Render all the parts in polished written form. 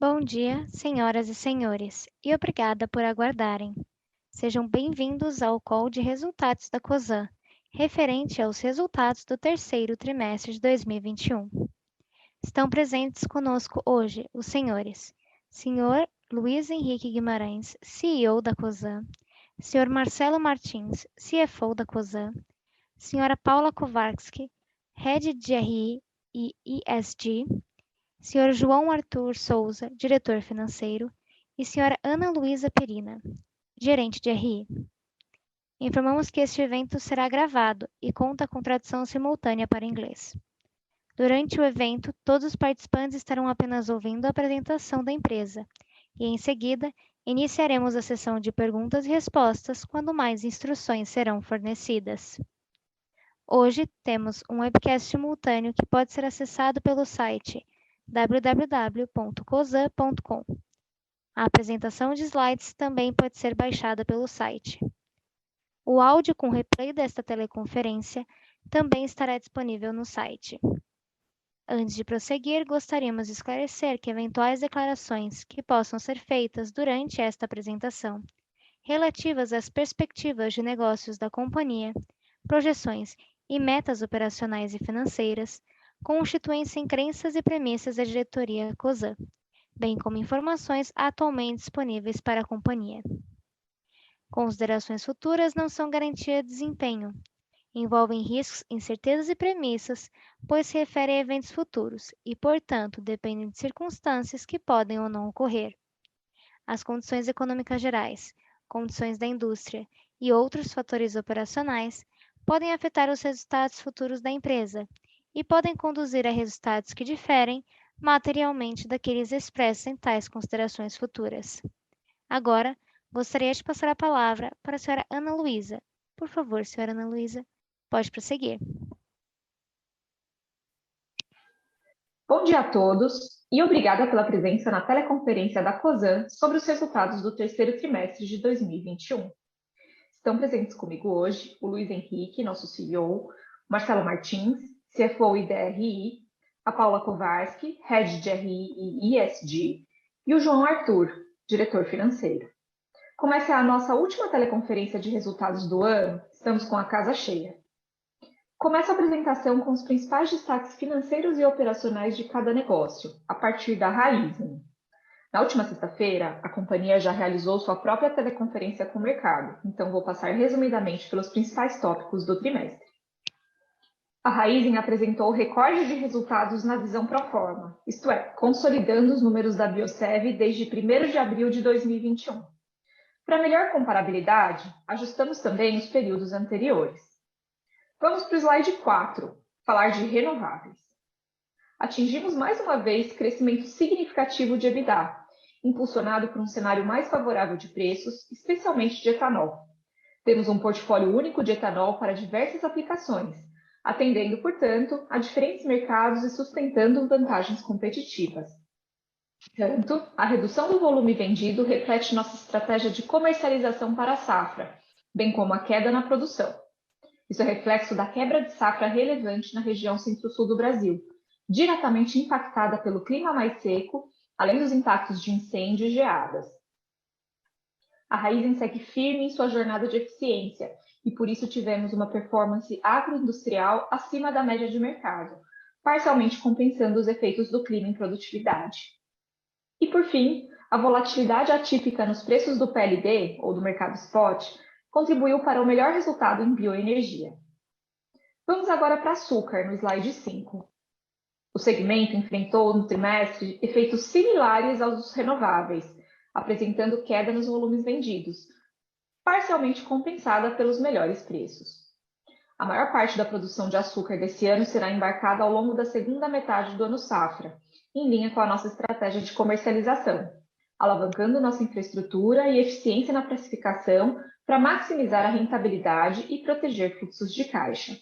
Bom dia, senhoras e senhores, e obrigada por aguardarem. Sejam bem-vindos ao call de resultados da COSAN, referente aos resultados do terceiro trimestre de 2021. Estão presentes conosco hoje os senhores: Senhor Luiz Henrique Guimarães, CEO da COSAN, Senhor Marcelo Martins, CFO da COSAN, Senhora Paula Kowarski, Head de RI e ESG, Senhor João Arthur Souza, diretor financeiro, e Senhora Ana Luísa Perina, gerente de RI. Informamos que este evento será gravado e conta com tradução simultânea para inglês. Durante o evento, todos os participantes estarão apenas ouvindo a apresentação da empresa e, em seguida, iniciaremos a sessão de perguntas e respostas quando mais instruções serão fornecidas. Hoje temos um webcast simultâneo que pode ser acessado pelo site www.cosan.com. A apresentação de slides também pode ser baixada pelo site. O áudio com replay desta teleconferência também estará disponível no site. Antes de prosseguir, gostaríamos de esclarecer que eventuais declarações que possam ser feitas durante esta apresentação, relativas às perspectivas de negócios da companhia, projeções e metas operacionais e financeiras, constituem-se em crenças e premissas da diretoria COSAN, bem como informações atualmente disponíveis para a companhia. Considerações futuras não são garantia de desempenho. Envolvem riscos, incertezas e premissas, pois se referem a eventos futuros e, portanto, dependem de circunstâncias que podem ou não ocorrer. As condições econômicas gerais, condições da indústria e outros fatores operacionais podem afetar os resultados futuros da empresa e podem conduzir a resultados que diferem materialmente daqueles expressos em tais considerações futuras. Agora, gostaria de passar a palavra para a senhora Ana Luísa. Por favor, senhora Ana Luísa, pode prosseguir. Bom dia a todos e obrigada pela presença na teleconferência da COSAN sobre os resultados do terceiro trimestre de 2021. Estão presentes comigo hoje o Luiz Henrique, nosso CEO, Marcelo Martins, CFO e DRI, a Paula Kowarski, Head de RI e ESG, e o João Arthur, diretor financeiro. Como essa é a nossa última teleconferência de resultados do ano, estamos com a casa cheia. Começo a apresentação com os principais destaques financeiros e operacionais de cada negócio, a partir da Raizen. Na última sexta-feira, a companhia já realizou sua própria teleconferência com o mercado, então vou passar resumidamente pelos principais tópicos do trimestre. A Raizen apresentou recorde de resultados na visão pro forma, isto é, consolidando os números da Biosev desde 1º de abril de 2021. Para melhor comparabilidade, ajustamos também os períodos anteriores. Vamos para o slide 4, falar de renováveis. Atingimos mais uma vez crescimento significativo de EBITDA, impulsionado por um cenário mais favorável de preços, especialmente de etanol. Temos um portfólio único de etanol para diversas aplicações, atendendo, portanto, a diferentes mercados e sustentando vantagens competitivas. Tanto, a redução do volume vendido reflete nossa estratégia de comercialização para a safra, bem como a queda na produção. Isso é reflexo da quebra de safra relevante na região centro-sul do Brasil, diretamente impactada pelo clima mais seco, além dos impactos de incêndio e geadas. A Raizen segue firme em sua jornada de eficiência e por isso tivemos uma performance agroindustrial acima da média de mercado, parcialmente compensando os efeitos do clima em produtividade. E por fim, a volatilidade atípica nos preços do PLD, ou do mercado spot, contribuiu para o melhor resultado em bioenergia. Vamos agora para açúcar, no slide 5. O segmento enfrentou no trimestre efeitos similares aos dos renováveis, apresentando queda nos volumes vendidos, parcialmente compensada pelos melhores preços. A maior parte da produção de açúcar desse ano será embarcada ao longo da segunda metade do ano safra, em linha com a nossa estratégia de comercialização, alavancando nossa infraestrutura e eficiência na precificação para maximizar a rentabilidade e proteger fluxos de caixa.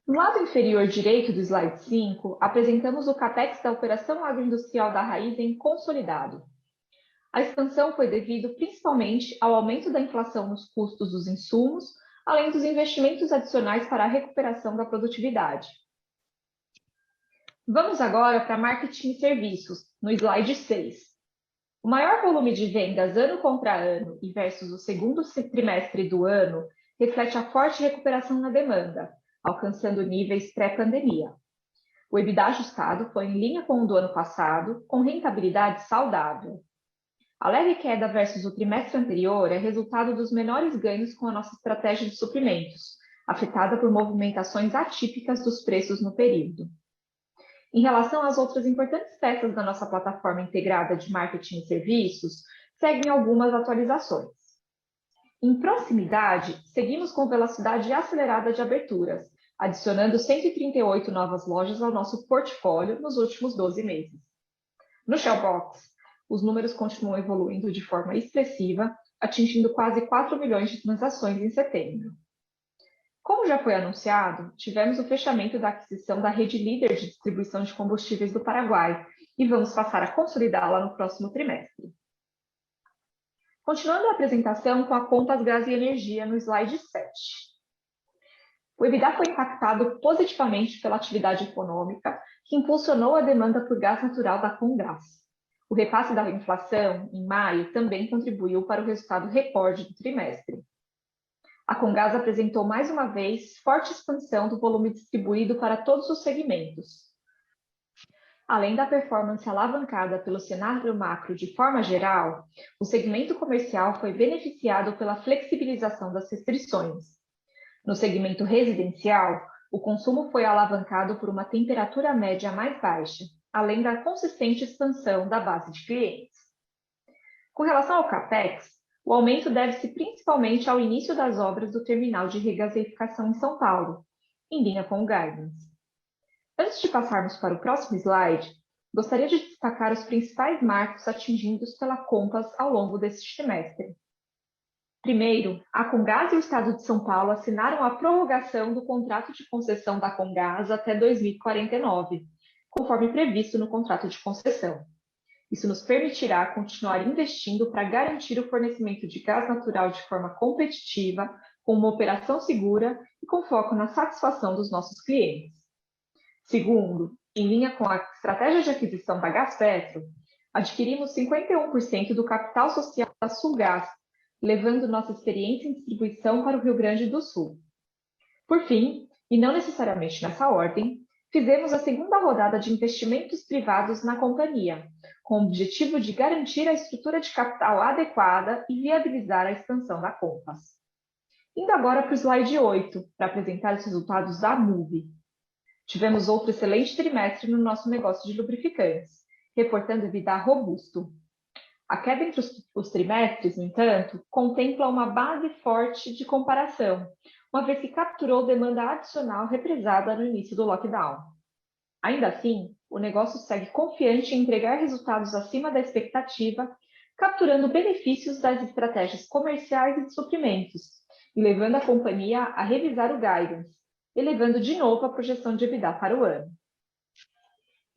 No lado inferior direito do slide 5, apresentamos o CAPEX da operação agroindustrial da Raizen consolidado. A expansão foi devido principalmente ao aumento da inflação nos custos dos insumos, além dos investimentos adicionais para a recuperação da produtividade. Vamos agora para marketing e serviços, no slide 6. O maior volume de vendas ano contra ano e versus o segundo trimestre do ano reflete a forte recuperação na demanda, alcançando níveis pré-pandemia. O EBITDA ajustado foi em linha com o do ano passado, com rentabilidade saudável. A leve queda versus o trimestre anterior é resultado dos menores ganhos com a nossa estratégia de suprimentos, afetada por movimentações atípicas dos preços no período. Em relação às outras importantes peças da nossa plataforma integrada de marketing e serviços, seguem algumas atualizações. Em proximidade, seguimos com velocidade acelerada de aberturas, adicionando 138 novas lojas ao nosso portfólio nos últimos 12 meses. No Shellbox, os números continuam evoluindo de forma expressiva, atingindo quase 4 milhões de transações em setembro. Como já foi anunciado, tivemos o fechamento da aquisição da rede líder de distribuição de combustíveis do Paraguai e vamos passar a consolidá-la no próximo trimestre. Continuando a apresentação com a Contas Gás e Energia no slide 7. O EBITDA foi impactado positivamente pela atividade econômica, que impulsionou a demanda por gás natural da Comgás. O repasse da inflação, em maio, também contribuiu para o resultado recorde do trimestre. A Comgás apresentou mais uma vez forte expansão do volume distribuído para todos os segmentos. Além da performance alavancada pelo cenário macro de forma geral, o segmento comercial foi beneficiado pela flexibilização das restrições. No segmento residencial, o consumo foi alavancado por uma temperatura média mais baixa, além da consistente expansão da base de clientes. Com relação ao CAPEX, o aumento deve-se principalmente ao início das obras do terminal de regaseificação em São Paulo, em linha com o guidance. Antes de passarmos para o próximo slide, gostaria de destacar os principais marcos atingidos pela Compass ao longo deste trimestre. Primeiro, a Comgás e o Estado de São Paulo assinaram a prorrogação do contrato de concessão da Comgás até 2049, conforme previsto no contrato de concessão. Isso nos permitirá continuar investindo para garantir o fornecimento de gás natural de forma competitiva, com uma operação segura e com foco na satisfação dos nossos clientes. Segundo, em linha com a estratégia de aquisição da Gaspetro, adquirimos 51% do capital social da Sulgás, levando nossa experiência em distribuição para o Rio Grande do Sul. Por fim, e não necessariamente nessa ordem, fizemos a segunda rodada de investimentos privados na companhia, com o objetivo de garantir a estrutura de capital adequada e viabilizar a expansão da Compass. Indo agora para o slide 8, para apresentar os resultados da MUVI. Tivemos outro excelente trimestre no nosso negócio de lubrificantes, reportando EBITDA robusto. A queda entre os trimestres, no entanto, contempla uma base forte de comparação, uma vez que capturou demanda adicional represada no início do lockdown. Ainda assim, o negócio segue confiante em entregar resultados acima da expectativa, capturando benefícios das estratégias comerciais e de suprimentos, e levando a companhia a revisar o guidance, elevando de novo a projeção de EBITDA para o ano.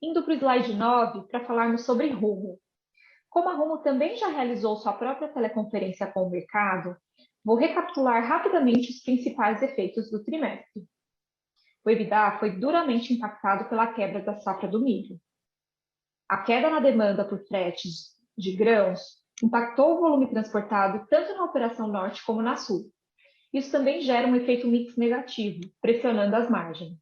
Indo para o slide 9, para falarmos sobre Rumo. Como a Rumo também já realizou sua própria teleconferência com o mercado, vou recapitular rapidamente os principais efeitos do trimestre. O EBITDA foi duramente impactado pela quebra da safra do milho. A queda na demanda por fretes de grãos impactou o volume transportado tanto na Operação Norte como na Sul. Isso também gera um efeito mix negativo, pressionando as margens.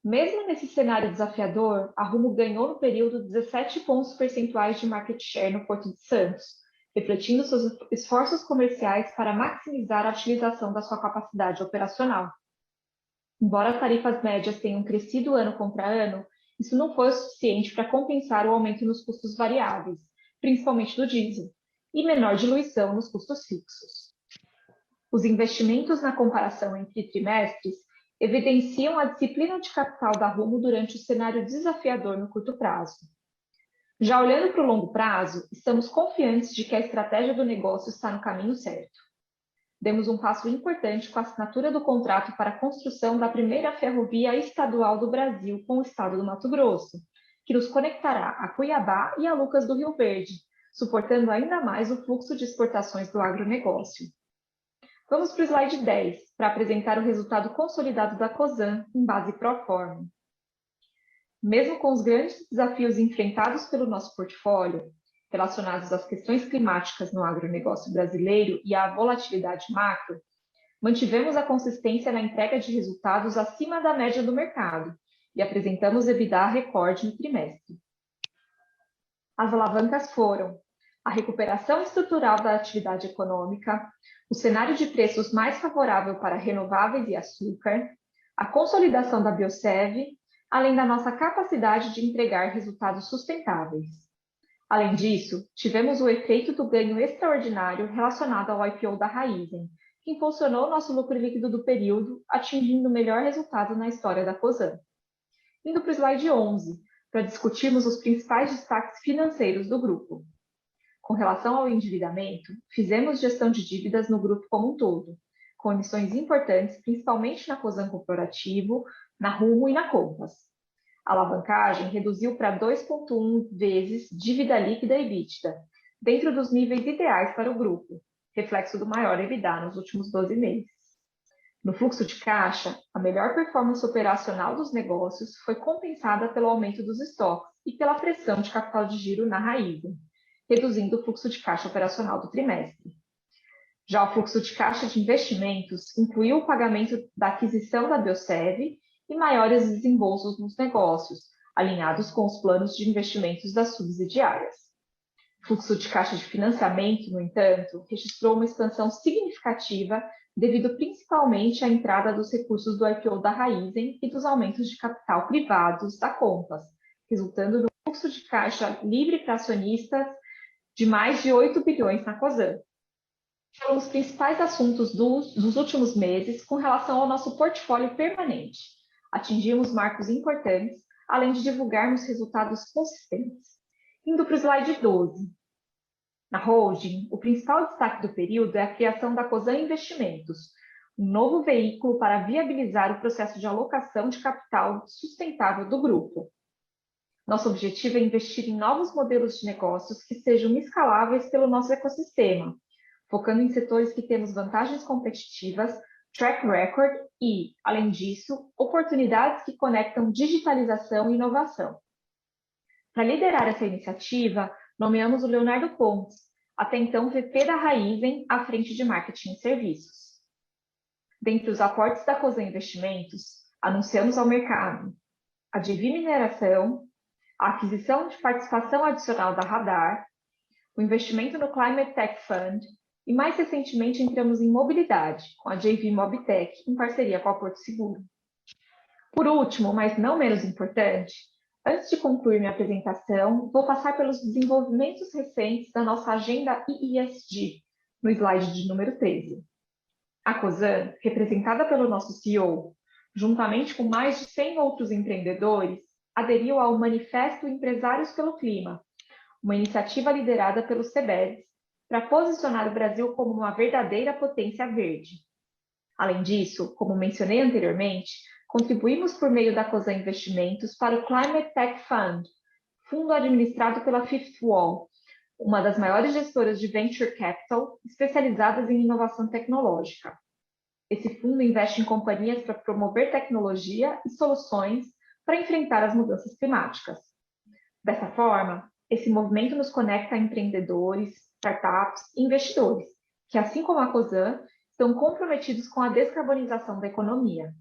Mesmo nesse cenário desafiador, a Rumo ganhou no período 17 pontos percentuais de market share no Porto de Santos, refletindo seus esforços comerciais para maximizar a utilização da sua capacidade operacional. Embora as tarifas médias tenham crescido ano contra ano, isso não foi o suficiente para compensar o aumento nos custos variáveis, principalmente do diesel, e menor diluição nos custos fixos. Os investimentos na comparação entre trimestres evidenciam a disciplina de capital da Rumo durante o cenário desafiador no curto prazo. Já olhando para o longo prazo, estamos confiantes de que a estratégia do negócio está no caminho certo. Demos um passo importante com a assinatura do contrato para a construção da primeira ferrovia estadual do Brasil com o estado do Mato Grosso, que nos conectará a Cuiabá e a Lucas do Rio Verde, suportando ainda mais o fluxo de exportações do agronegócio. Vamos para o slide 10, para apresentar o resultado consolidado da Cosan em base pro forma. Mesmo com os grandes desafios enfrentados pelo nosso portfólio, relacionados às questões climáticas no agronegócio brasileiro e à volatilidade macro, mantivemos a consistência na entrega de resultados acima da média do mercado e apresentamos EBITDA recorde no trimestre. As alavancas foram a recuperação estrutural da atividade econômica, o cenário de preços mais favorável para renováveis e açúcar, a consolidação da Biosev, além da nossa capacidade de entregar resultados sustentáveis. Além disso, tivemos o efeito do ganho extraordinário relacionado ao IPO da Raízen, que impulsionou nosso lucro líquido do período, atingindo o melhor resultado na história da Cosan. Indo para o slide 11, para discutirmos os principais destaques financeiros do grupo. Com relação ao endividamento, fizemos gestão de dívidas no grupo como um todo, com emissões importantes, principalmente na Cosan Corporativo, na Rumo e na Compass. A alavancagem reduziu para 2,1 vezes dívida líquida e EBITDA, dentro dos níveis ideais para o grupo, reflexo do maior EBITDA nos últimos 12 meses. No fluxo de caixa, a melhor performance operacional dos negócios foi compensada pelo aumento dos estoques e pela pressão de capital de giro na Raízen, reduzindo o fluxo de caixa operacional do trimestre. Já o fluxo de caixa de investimentos incluiu o pagamento da aquisição da Biosev e maiores desembolsos nos negócios, alinhados com os planos de investimentos das subsidiárias. O fluxo de caixa de financiamento, no entanto, registrou uma expansão significativa devido principalmente à entrada dos recursos do IPO da Raízen e dos aumentos de capital privados da Compass, resultando no fluxo de caixa livre para acionistas de mais de 8 bilhões na Cosan. Foram os principais assuntos dos últimos meses com relação ao nosso portfólio permanente. Atingimos marcos importantes, além de divulgarmos resultados consistentes. Indo para o slide 12. Na holding, o principal destaque do período é a criação da Cosan Investimentos, um novo veículo para viabilizar o processo de alocação de capital sustentável do grupo. Nosso objetivo é investir em novos modelos de negócios que sejam escaláveis pelo nosso ecossistema, focando em setores que temos vantagens competitivas, track record e, além disso, oportunidades que conectam digitalização e inovação. Para liderar essa iniciativa, nomeamos o Leonardo Pontes, até então VP da Raízen, à frente de marketing e serviços. Dentre os aportes da Cosan Investimentos, anunciamos ao mercado a JV Mineração, a aquisição de participação adicional da Radar, o investimento no Climate Tech Fund e, mais recentemente, entramos em mobilidade, com a JV Mobitech, em parceria com a Porto Seguro. Por último, mas não menos importante, antes de concluir minha apresentação, vou passar pelos desenvolvimentos recentes da nossa agenda ESG, no slide de número 13. A Cosan, representada pelo nosso CEO, juntamente com mais de 100 outros empreendedores, aderiu ao Manifesto Empresários pelo Clima, uma iniciativa liderada pelo CEBES, para posicionar o Brasil como uma verdadeira potência verde. Além disso, como mencionei anteriormente, contribuímos por meio da Cosan Investimentos para o Climate Tech Fund, fundo administrado pela Fifth Wall, uma das maiores gestoras de venture capital especializadas em inovação tecnológica. Esse fundo investe em companhias para promover tecnologia e soluções para enfrentar as mudanças climáticas. Dessa forma, esse movimento nos conecta a empreendedores, startups e investidores, que, assim como a Cosan, estão comprometidos com a descarbonização da economia.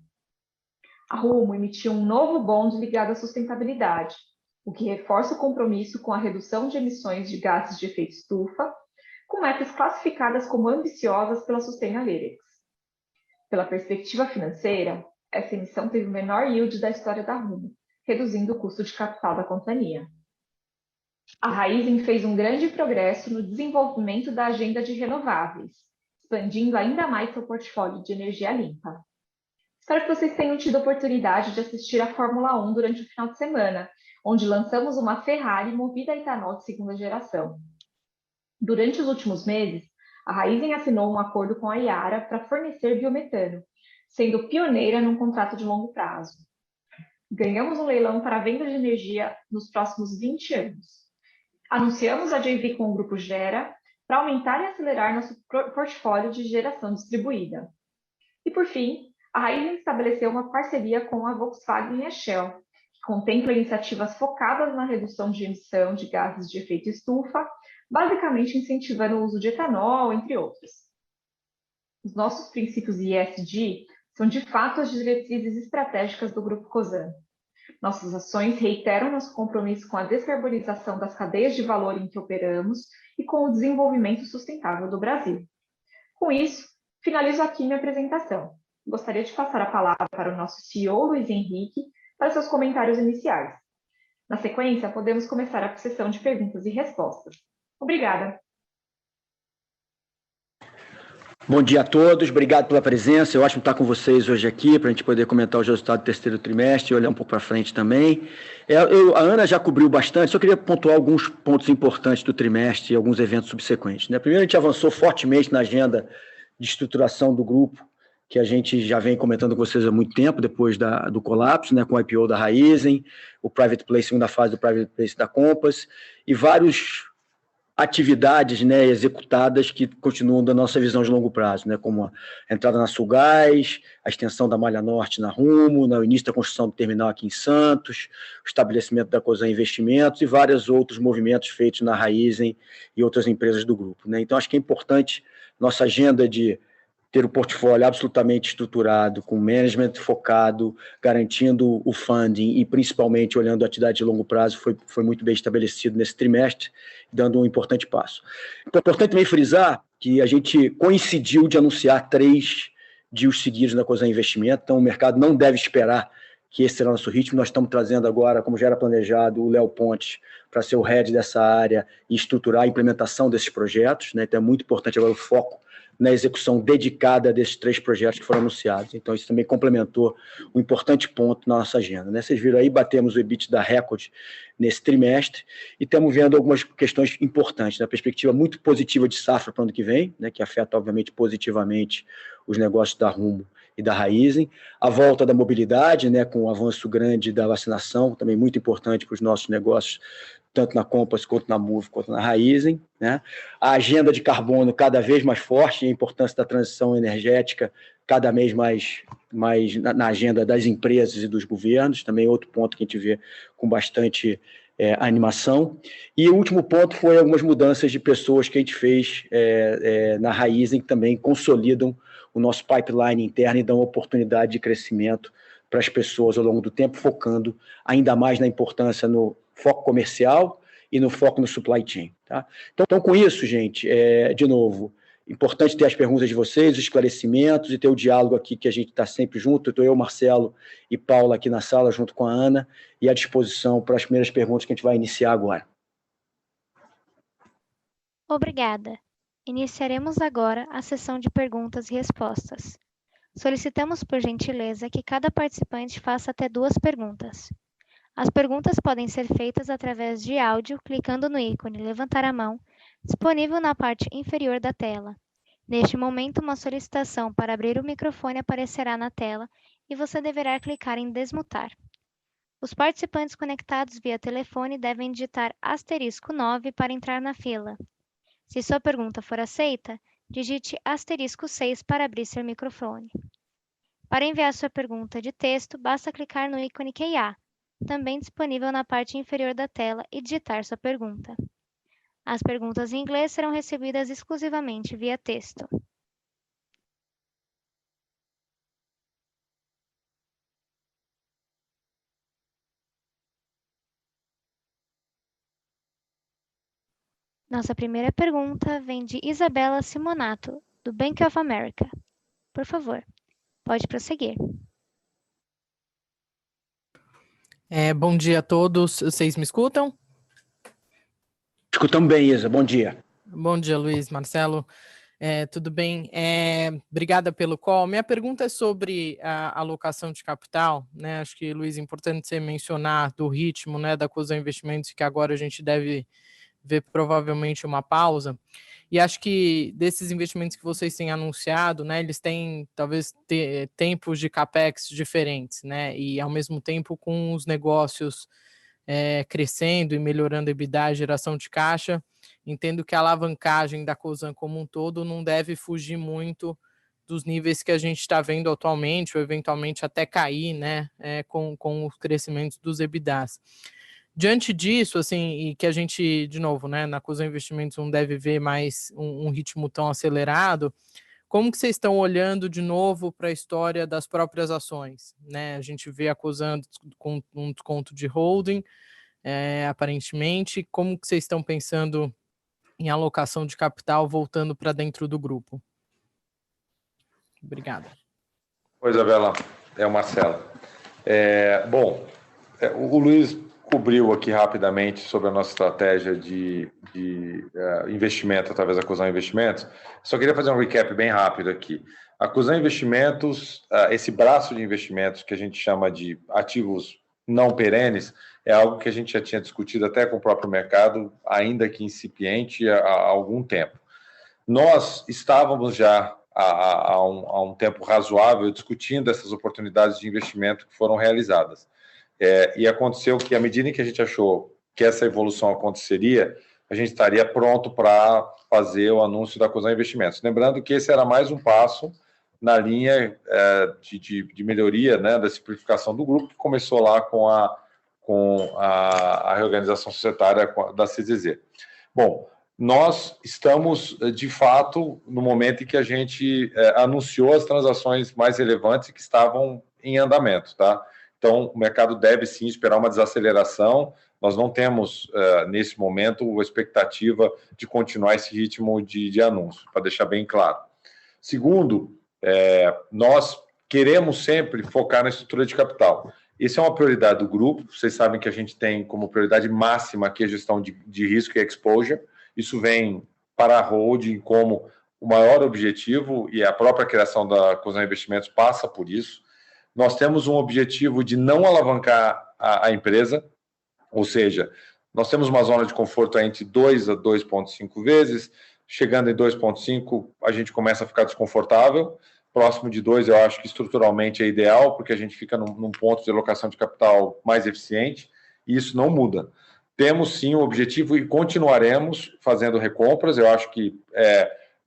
A Rumo emitiu um novo bond ligado à sustentabilidade, o que reforça o compromisso com a redução de emissões de gases de efeito estufa, com metas classificadas como ambiciosas pela Sustainalytics. Pela perspectiva financeira, essa emissão teve o menor yield da história da Rumo, reduzindo o custo de capital da companhia. A Raízen fez um grande progresso no desenvolvimento da agenda de renováveis, expandindo ainda mais seu portfólio de energia limpa. Espero que vocês tenham tido a oportunidade de assistir a Fórmula 1 durante o final de semana, onde lançamos uma Ferrari movida a etanol de segunda geração. Durante os últimos meses, a Raízen assinou um acordo com a Yara para fornecer biometano, sendo pioneira num contrato de longo prazo. Ganhamos um leilão para a venda de energia nos próximos 20 anos. Anunciamos a JV com o Grupo Gera para aumentar e acelerar nosso portfólio de geração distribuída. E, por fim, a Raízen estabeleceu uma parceria com a Volkswagen e a Shell, que Contempla iniciativas focadas na redução de emissão de gases de efeito estufa, basicamente incentivando o uso de etanol, entre outros. Os nossos princípios ESG são, de fato, as diretrizes estratégicas do Grupo Cosan. Nossas ações reiteram nosso compromisso com a descarbonização das cadeias de valor em que operamos e com o desenvolvimento sustentável do Brasil. Com isso, finalizo aqui minha apresentação. Gostaria de passar a palavra para o nosso CEO, Luiz Henrique, para seus comentários iniciais. Na sequência, podemos começar a sessão de perguntas e respostas. Obrigada. Bom dia a todos, obrigado pela presença. Eu acho que estar com vocês hoje aqui para a gente poder comentar os resultados do terceiro trimestre e olhar um pouco para frente também. A Ana já cobriu bastante, só queria pontuar alguns pontos importantes do trimestre e alguns eventos subsequentes. Primeiro, a gente avançou fortemente na agenda de estruturação do grupo, que a gente já vem comentando com vocês há muito tempo, depois do colapso, com o IPO da Raízen, o Private Placement, segunda fase do Private Placement da Compass, e vários atividades executadas que continuam da nossa visão de longo prazo, como a entrada na Sulgás, a extensão da Malha Norte na Rumo, o início da construção do terminal aqui em Santos, o estabelecimento da Cosan Investimentos e vários outros movimentos feitos na Raízen e outras empresas do grupo. Então, acho que é importante nossa agenda de ter o portfólio absolutamente estruturado, com management focado, garantindo o funding e principalmente olhando a atividade de longo prazo, foi muito bem estabelecido nesse trimestre, dando um importante passo. Então, é importante também frisar que a gente coincidiu de anunciar 3 deals seguidos na Cosan Investimento, então o mercado não deve esperar que esse será o nosso ritmo. Nós estamos trazendo agora, como já era planejado, o Léo Pontes para ser o head dessa área e estruturar a implementação desses projetos, Então é muito importante agora o foco na execução dedicada desses 3 projetos que foram anunciados. Então, isso também complementou um importante ponto na nossa agenda. Vocês viram aí, batemos o EBITDA recorde nesse trimestre e estamos vendo algumas questões importantes, na perspectiva muito positiva de safra para o ano que vem, que afeta, obviamente, positivamente os negócios da Rumo e da Raízen, a volta da mobilidade, com o avanço grande da vacinação, também muito importante para os nossos negócios, tanto na Compass, quanto na Move, quanto na Raízen, A agenda de carbono cada vez mais forte, e a importância da transição energética cada vez mais na agenda das empresas e dos governos, também outro ponto que a gente vê com bastante animação. E o último ponto foi algumas mudanças de pessoas que a gente fez na Raízen, que também consolidam o nosso pipeline interno e dão oportunidade de crescimento para as pessoas ao longo do tempo, focando ainda mais na importância no foco comercial e no foco no supply chain. Então, com isso, gente, de novo, importante ter as perguntas de vocês, os esclarecimentos e ter o diálogo aqui, que a gente está sempre junto. Estou eu, Marcelo e Paula aqui na sala, junto com a Ana, e à disposição para as primeiras perguntas que a gente vai iniciar agora. Obrigada. Iniciaremos agora a sessão de perguntas e respostas. Solicitamos, por gentileza, que cada participante faça até 2 perguntas. As perguntas podem ser feitas através de áudio, clicando no ícone Levantar a mão, disponível na parte inferior da tela. Neste momento, uma solicitação para abrir o microfone aparecerá na tela e você deverá clicar em Desmutar. Os participantes conectados via telefone devem digitar *9 para entrar na fila. Se sua pergunta for aceita, digite *6 para abrir seu microfone. Para enviar sua pergunta de texto, basta clicar no ícone QA, também disponível na parte inferior da tela, e digitar sua pergunta. As perguntas em inglês serão recebidas exclusivamente via texto. Nossa primeira pergunta vem de Isabela Simonato, do Bank of America. Por favor, pode prosseguir. Bom dia a todos. Vocês me escutam? Escutamos bem, Isa. Bom dia. Bom dia, Luiz, Marcelo. Tudo bem? Obrigada pelo call. Minha pergunta é sobre a alocação de capital, Acho que, Luiz, é importante você mencionar do ritmo, da Cosan Investimentos, que agora a gente deve ver provavelmente uma pausa. E acho que desses investimentos que vocês têm anunciado, eles têm talvez tempos de capex diferentes, E ao mesmo tempo com os negócios crescendo e melhorando a EBITDA, a geração de caixa, entendo que a alavancagem da Cosan como um todo não deve fugir muito dos níveis que a gente está vendo atualmente, ou eventualmente até cair, né, com os crescimentos dos EBITDAs. Diante disso, assim, e que a gente, de novo, né, na Cosan Investimentos não deve ver mais um ritmo tão acelerado, como que vocês estão olhando de novo para a história das próprias ações, né? A gente vê a Cosan com um desconto de holding, aparentemente. Como que vocês estão pensando em alocação de capital voltando para dentro do grupo? Obrigado. Oi, Isabela, é o Marcelo. O Luiz cobriu aqui rapidamente sobre a nossa estratégia de investimento através da Cosan Investimentos. Só queria fazer um recap bem rápido aqui. A Cosan Investimentos, esse braço de investimentos que a gente chama de ativos não perenes, é algo que a gente já tinha discutido até com o próprio mercado, ainda que incipiente, há algum tempo. Nós estávamos já há um tempo razoável discutindo essas oportunidades de investimento que foram realizadas. E aconteceu que, à medida em que a gente achou que essa evolução aconteceria, a gente estaria pronto para fazer o anúncio da Cosan Investimentos. Lembrando que esse era mais um passo na linha de melhoria, né, da simplificação do grupo, que começou lá com a reorganização societária da CZZ. Bom, nós estamos, de fato, no momento em que a gente anunciou as transações mais relevantes que estavam em andamento, tá? Então, o mercado deve, sim, esperar uma desaceleração. Nós não temos, nesse momento, a expectativa de continuar esse ritmo de anúncio, para deixar bem claro. Segundo, nós queremos sempre focar na estrutura de capital. Isso é uma prioridade do grupo. Vocês sabem que a gente tem como prioridade máxima aqui a gestão de risco e exposure. Isso vem para a holding como o maior objetivo, e a própria criação da Cosan Investimentos passa por isso. Nós temos um objetivo de não alavancar a empresa, ou seja, nós temos uma zona de conforto entre 2 a 2,5 vezes, chegando em 2,5 a gente começa a ficar desconfortável, próximo de 2 eu acho que estruturalmente é ideal, porque a gente fica num ponto de alocação de capital mais eficiente, e isso não muda. Temos sim o objetivo e continuaremos fazendo recompras. Eu acho que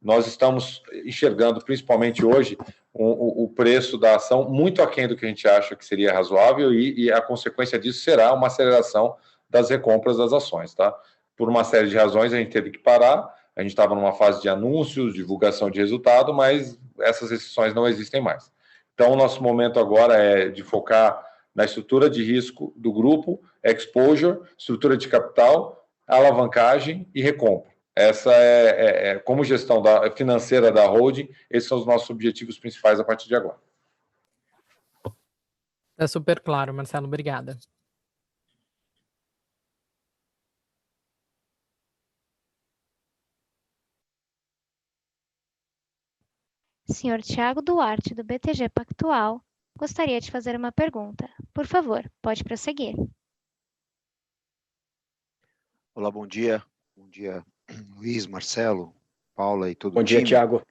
nós estamos enxergando, principalmente hoje, o preço da ação muito aquém do que a gente acha que seria razoável, e a consequência disso será uma aceleração das recompras das ações, tá? Por uma série de razões a gente teve que parar, a gente estava numa fase de anúncios, divulgação de resultado, mas essas restrições não existem mais. Então, o nosso momento agora é de focar na estrutura de risco do grupo, exposure, estrutura de capital, alavancagem e recompra. Essa como gestão financeira da holding, esses são os nossos objetivos principais a partir de agora. É super claro, Marcelo, obrigada. Senhor Tiago Duarte, do BTG Pactual, gostaria de fazer uma pergunta. Por favor, pode prosseguir. Olá, bom dia. Bom dia, Luiz, Marcelo, Paula e todo o time. Bom dia, Tiago.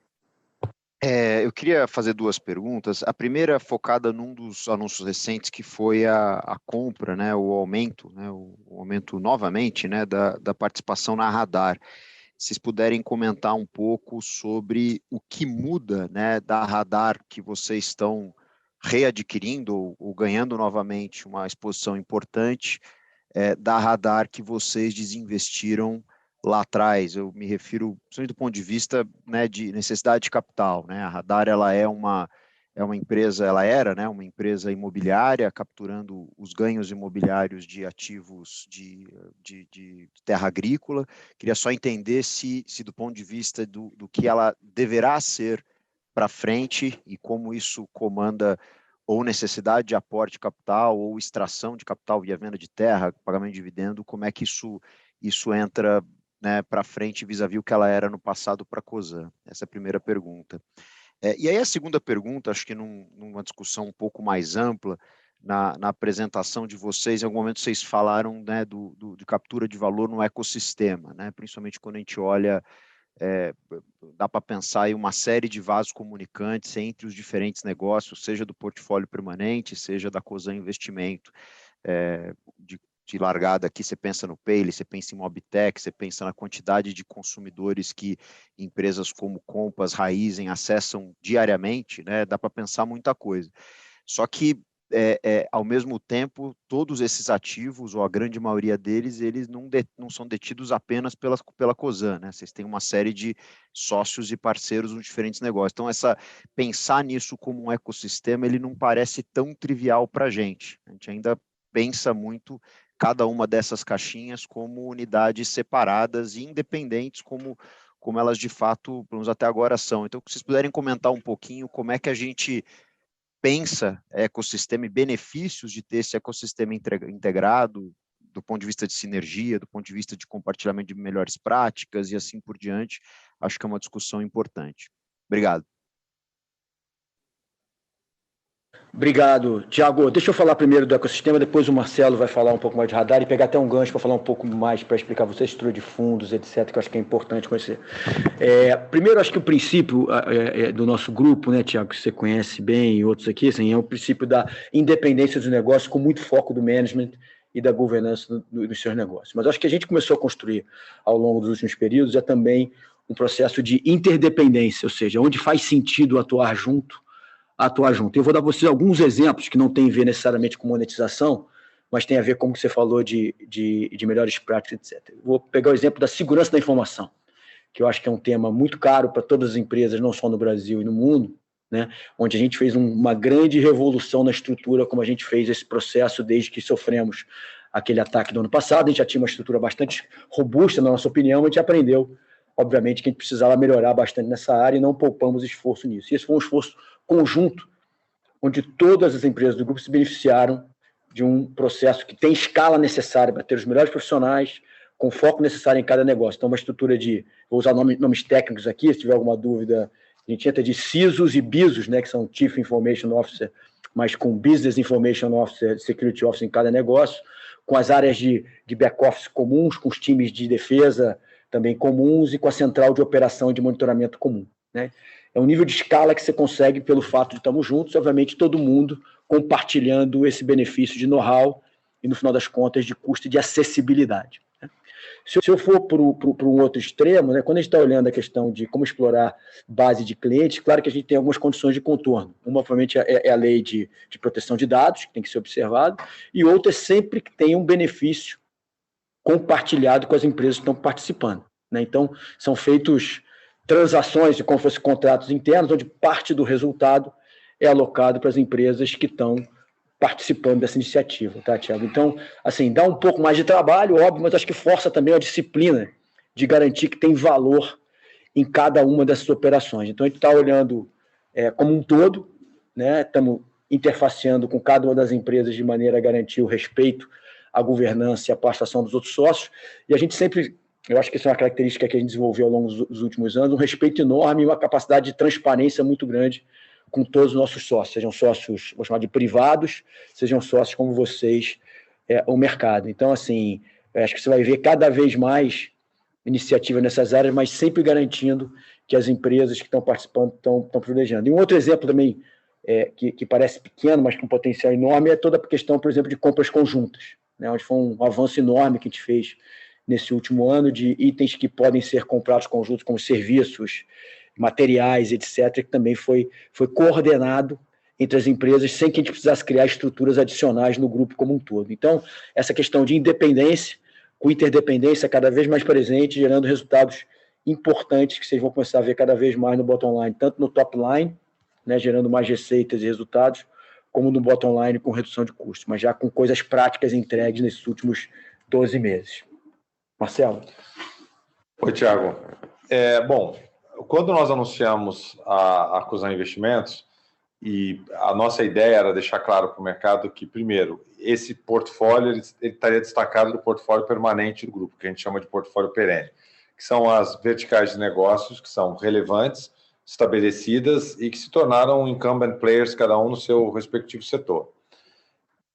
Eu queria fazer duas perguntas. A primeira focada num dos anúncios recentes, que foi a compra, né, o aumento novamente, né, da participação na Radar. Se vocês puderem comentar um pouco sobre o que muda, né, da Radar que vocês estão readquirindo ou ganhando novamente uma exposição importante, da Radar que vocês desinvestiram lá atrás. Eu me refiro, principalmente do ponto de vista, né, de necessidade de capital, né? A Radar, ela é uma empresa, ela era, né, uma empresa imobiliária, capturando os ganhos imobiliários de ativos de terra agrícola. Queria só entender se do ponto de vista do que ela deverá ser para frente e como isso comanda ou necessidade de aporte de capital ou extração de capital via venda de terra, pagamento de dividendo, como é que isso entra, né, para frente vis-à-vis o que ela era no passado para a Cosan? Essa é a primeira pergunta. E aí a segunda pergunta, acho que numa discussão um pouco mais ampla, na apresentação de vocês, em algum momento vocês falaram, né, de captura de valor no ecossistema, né, principalmente quando a gente olha, dá para pensar em uma série de vasos comunicantes entre os diferentes negócios, seja do portfólio permanente, seja da Cosan Investimento, de de largada aqui, você pensa no Payly, você pensa em Mobitech, você pensa na quantidade de consumidores que empresas como Compass, Raizen acessam diariamente, né? Dá para pensar muita coisa. Só que, ao mesmo tempo, todos esses ativos, ou a grande maioria deles, eles não são detidos apenas pela Cosan, né? Vocês têm uma série de sócios e parceiros nos diferentes negócios. Então, pensar nisso como um ecossistema, ele não parece tão trivial para a gente. A gente ainda pensa muito cada uma dessas caixinhas como unidades separadas e independentes, como elas de fato, pelo menos até agora, são. Então, se vocês puderem comentar um pouquinho como é que a gente pensa ecossistema e benefícios de ter esse ecossistema integrado, do ponto de vista de sinergia, do ponto de vista de compartilhamento de melhores práticas e assim por diante, acho que é uma discussão importante. Obrigado. Obrigado, Tiago. Deixa eu falar primeiro do ecossistema, depois o Marcelo vai falar um pouco mais de radar e pegar até um gancho para falar um pouco mais, para explicar a você a estrutura de fundos, etc., que eu acho que é importante conhecer. Primeiro, acho que o princípio do nosso grupo, né, Tiago, que você conhece bem e outros aqui, assim, é o princípio da independência dos negócios com muito foco do management e da governança dos seus negócios. Mas acho que a gente começou a construir ao longo dos últimos períodos é também um processo de interdependência, ou seja, onde faz sentido atuar junto. Eu vou dar para vocês alguns exemplos que não têm a ver necessariamente com monetização, mas tem a ver, como você falou, de melhores práticas, etc. Vou pegar o exemplo da segurança da informação, que eu acho que é um tema muito caro para todas as empresas, não só no Brasil e no mundo, né, onde a gente fez uma grande revolução na estrutura, como a gente fez esse processo desde que sofremos aquele ataque do ano passado. A gente já tinha uma estrutura bastante robusta, na nossa opinião, a gente aprendeu, obviamente, que a gente precisava melhorar bastante nessa área e não poupamos esforço nisso. E esse foi um esforço conjunto, onde todas as empresas do grupo se beneficiaram de um processo que tem escala necessária para ter os melhores profissionais, com foco necessário em cada negócio. Então, uma estrutura vou usar nomes técnicos aqui, se tiver alguma dúvida, a gente entra de CISOs e BISOs, né, que são Chief Information Officer, mas com Business Information Officer, Security Officer em cada negócio, com as áreas de back-office comuns, com os times de defesa também comuns e com a central de operação e de monitoramento comum, né? É um nível de escala que você consegue pelo fato de estarmos juntos, obviamente todo mundo compartilhando esse benefício de know-how e, no final das contas, de custo e de acessibilidade. Se eu for para um outro extremo, né, quando a gente está olhando a questão de como explorar base de clientes, claro que a gente tem algumas condições de contorno. Uma, obviamente, é a lei de proteção de dados, que tem que ser observado, e outra é sempre que tem um benefício compartilhado com as empresas que estão participando, né? Então, são feitos transações, como se fossem contratos internos, onde parte do resultado é alocado para as empresas que estão participando dessa iniciativa, tá, Tiago? Então, assim, dá um pouco mais de trabalho, óbvio, mas acho que força também a disciplina de garantir que tem valor em cada uma dessas operações. Então, a gente está olhando como um todo, né? Estamos interfaceando com cada uma das empresas de maneira a garantir o respeito à governança e à participação dos outros sócios, e a gente sempre... Eu acho que isso é uma característica que a gente desenvolveu ao longo dos últimos anos, um respeito enorme e uma capacidade de transparência muito grande com todos os nossos sócios, sejam sócios, vou chamar de privados, sejam sócios como vocês, o mercado. Então, assim, acho que você vai ver cada vez mais iniciativa nessas áreas, mas sempre garantindo que as empresas que estão participando estão privilegiando. E um outro exemplo também, que parece pequeno, mas com potencial enorme, é toda a questão, por exemplo, de compras conjuntas, né, onde foi um avanço enorme que a gente fez nesse último ano, de itens que podem ser comprados conjuntos, como serviços, materiais, etc., que também foi coordenado entre as empresas, sem que a gente precisasse criar estruturas adicionais no grupo como um todo. Então, essa questão de independência, com interdependência cada vez mais presente, gerando resultados importantes que vocês vão começar a ver cada vez mais no bottom line, tanto no top line, né, gerando mais receitas e resultados, como no bottom line com redução de custos, mas já com coisas práticas entregues nesses últimos 12 meses. Marcelo. Oi, Tiago. Bom, quando nós anunciamos a Cosan Investimentos, e a nossa ideia era deixar claro para o mercado que, primeiro, esse portfólio ele estaria destacado do portfólio permanente do grupo, que a gente chama de portfólio perene, que são as verticais de negócios que são relevantes, estabelecidas e que se tornaram incumbent players, cada um no seu respectivo setor.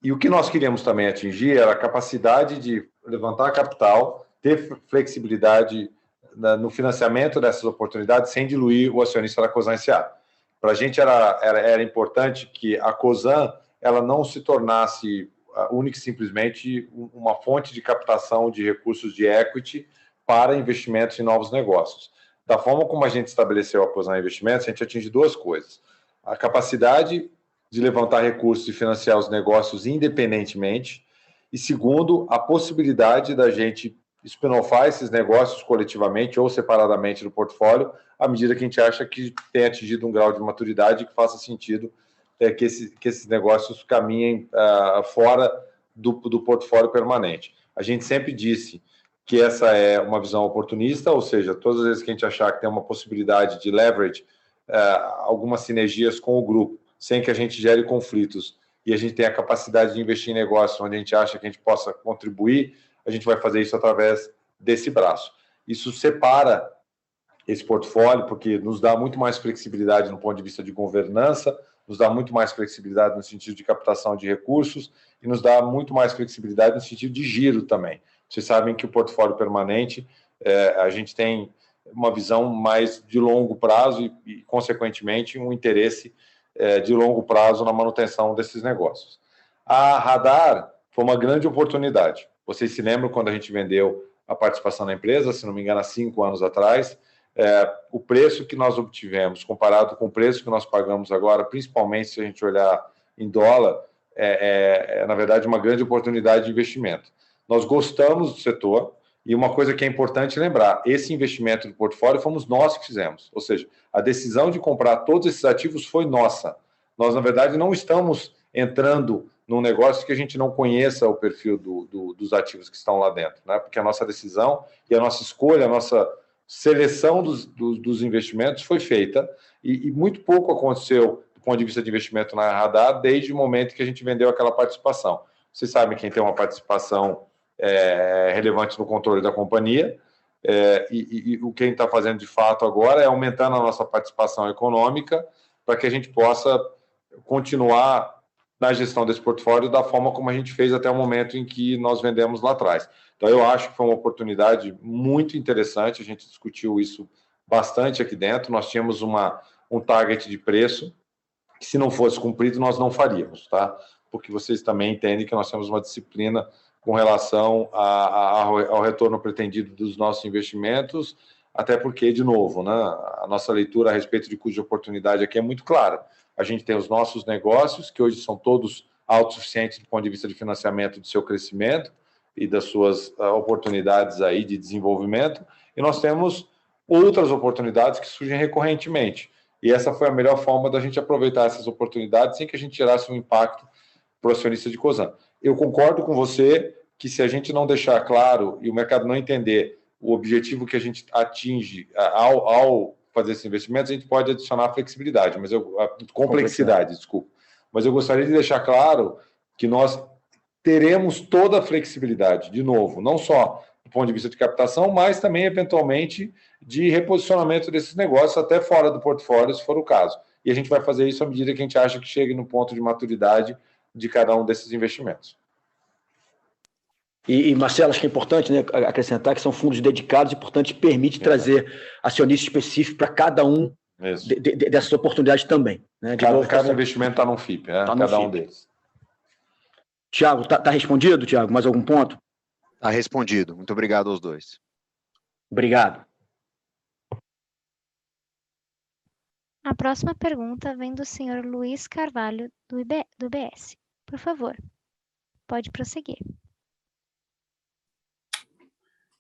E o que nós queríamos também atingir era a capacidade de levantar capital, ter flexibilidade no financiamento dessas oportunidades sem diluir o acionista da Cosan S.A. Para a gente era importante que a Cosan ela não se tornasse única e simplesmente uma fonte de captação de recursos de equity para investimentos em novos negócios. Da forma como a gente estabeleceu a Cosan Investimentos, a gente atinge duas coisas. A capacidade de levantar recursos e financiar os negócios independentemente, e segundo, a possibilidade da gente spin-offar esses negócios coletivamente ou separadamente do portfólio, à medida que a gente acha que tem atingido um grau de maturidade que faça sentido que esses negócios caminhem fora do portfólio permanente. A gente sempre disse que essa é uma visão oportunista, ou seja, todas as vezes que a gente achar que tem uma possibilidade de leverage, algumas sinergias com o grupo, sem que a gente gere conflitos, e a gente tem a capacidade de investir em negócios onde a gente acha que a gente possa contribuir, a gente vai fazer isso através desse braço. Isso separa esse portfólio, porque nos dá muito mais flexibilidade no ponto de vista de governança, nos dá muito mais flexibilidade no sentido de captação de recursos e nos dá muito mais flexibilidade no sentido de giro também. Vocês sabem que o portfólio permanente, a gente tem uma visão mais de longo prazo e consequentemente, um interesse de longo prazo na manutenção desses negócios. A Radar foi uma grande oportunidade. Vocês se lembram quando a gente vendeu a participação na empresa, se não me engano, há 5 anos atrás, o preço que nós obtivemos, comparado com o preço que nós pagamos agora, principalmente se a gente olhar em dólar, na verdade, uma grande oportunidade de investimento. Nós gostamos do setor, e uma coisa que é importante lembrar, esse investimento do portfólio fomos nós que fizemos, ou seja, a decisão de comprar todos esses ativos foi nossa. Nós, na verdade, não estamos entrando num negócio que a gente não conheça o perfil dos ativos que estão lá dentro, né? Porque a nossa decisão e a nossa escolha, a nossa seleção dos investimentos foi feita e muito pouco aconteceu do ponto de vista de investimento na Radar desde o momento que a gente vendeu aquela participação. Vocês sabem quem tem uma participação relevante no controle da companhia, e o que a gente está fazendo de fato agora é aumentando a nossa participação econômica para que a gente possa continuar na gestão desse portfólio da forma como a gente fez até o momento em que nós vendemos lá atrás. Então, eu acho que foi uma oportunidade muito interessante, a gente discutiu isso bastante aqui dentro, nós tínhamos um target de preço que, se não fosse cumprido, nós não faríamos, tá? Porque vocês também entendem que nós temos uma disciplina com relação ao retorno pretendido dos nossos investimentos, até porque, de novo, né, a nossa leitura a respeito de custo de oportunidade aqui é muito clara. A gente tem os nossos negócios, que hoje são todos autossuficientes do ponto de vista de financiamento do seu crescimento e das suas oportunidades aí de desenvolvimento, e nós temos outras oportunidades que surgem recorrentemente. E essa foi a melhor forma da gente aproveitar essas oportunidades sem que a gente gerasse um impacto para o acionista de Cosan. Eu concordo com você que se a gente não deixar claro e o mercado não entender o objetivo que a gente atinge ao fazer esses investimentos, a gente pode adicionar flexibilidade, complexidade, desculpa. Mas eu gostaria de deixar claro que nós teremos toda a flexibilidade, de novo, não só do ponto de vista de captação, mas também, eventualmente, de reposicionamento desses negócios até fora do portfólio, se for o caso. E a gente vai fazer isso à medida que a gente acha que chegue no ponto de maturidade de cada um desses investimentos. E Marcelo, acho que é importante, né, acrescentar que são fundos dedicados e, portanto, permite trazer acionista específico para cada um dessas oportunidades também. Né? Cada investimento está no FIP, né? Tá cada um deles. Tiago, tá respondido, Tiago? Mais algum ponto? Está respondido. Muito obrigado aos dois. Obrigado. A próxima pergunta vem do senhor Luiz Carvalho, do BS. Por favor, pode prosseguir.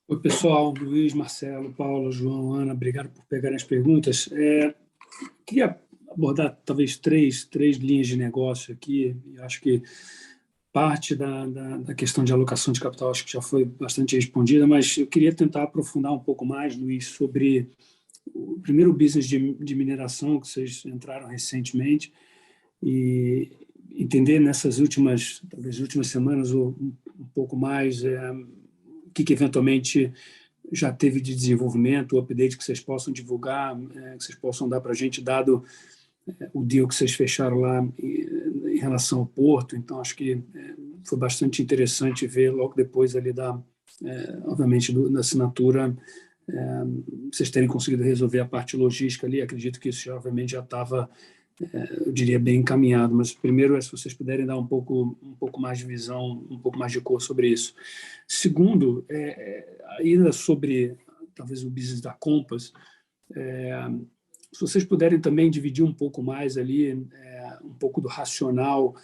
Oi, pessoal, Luiz, Marcelo, Paulo, João, Ana, obrigado por pegarem as perguntas. Queria abordar talvez três linhas de negócio aqui. Eu acho que parte da questão de alocação de capital acho que já foi bastante respondida, mas eu queria tentar aprofundar um pouco mais, Luiz, sobre o primeiro business de mineração que vocês entraram recentemente e entender nessas últimas semanas ou um pouco mais o que eventualmente já teve de desenvolvimento, o update que vocês possam divulgar, que vocês possam dar para a gente, dado o deal que vocês fecharam lá em relação ao Porto. Então, acho que foi bastante interessante ver logo depois ali obviamente, da assinatura, vocês terem conseguido resolver a parte logística ali. Acredito que isso, obviamente, já estava eu diria, bem encaminhado. Mas primeiro se vocês puderem dar um pouco mais de visão, um pouco mais de cor sobre isso. Segundo, ainda sobre talvez o business da Compass, se vocês puderem também dividir um pouco mais ali, um pouco do racional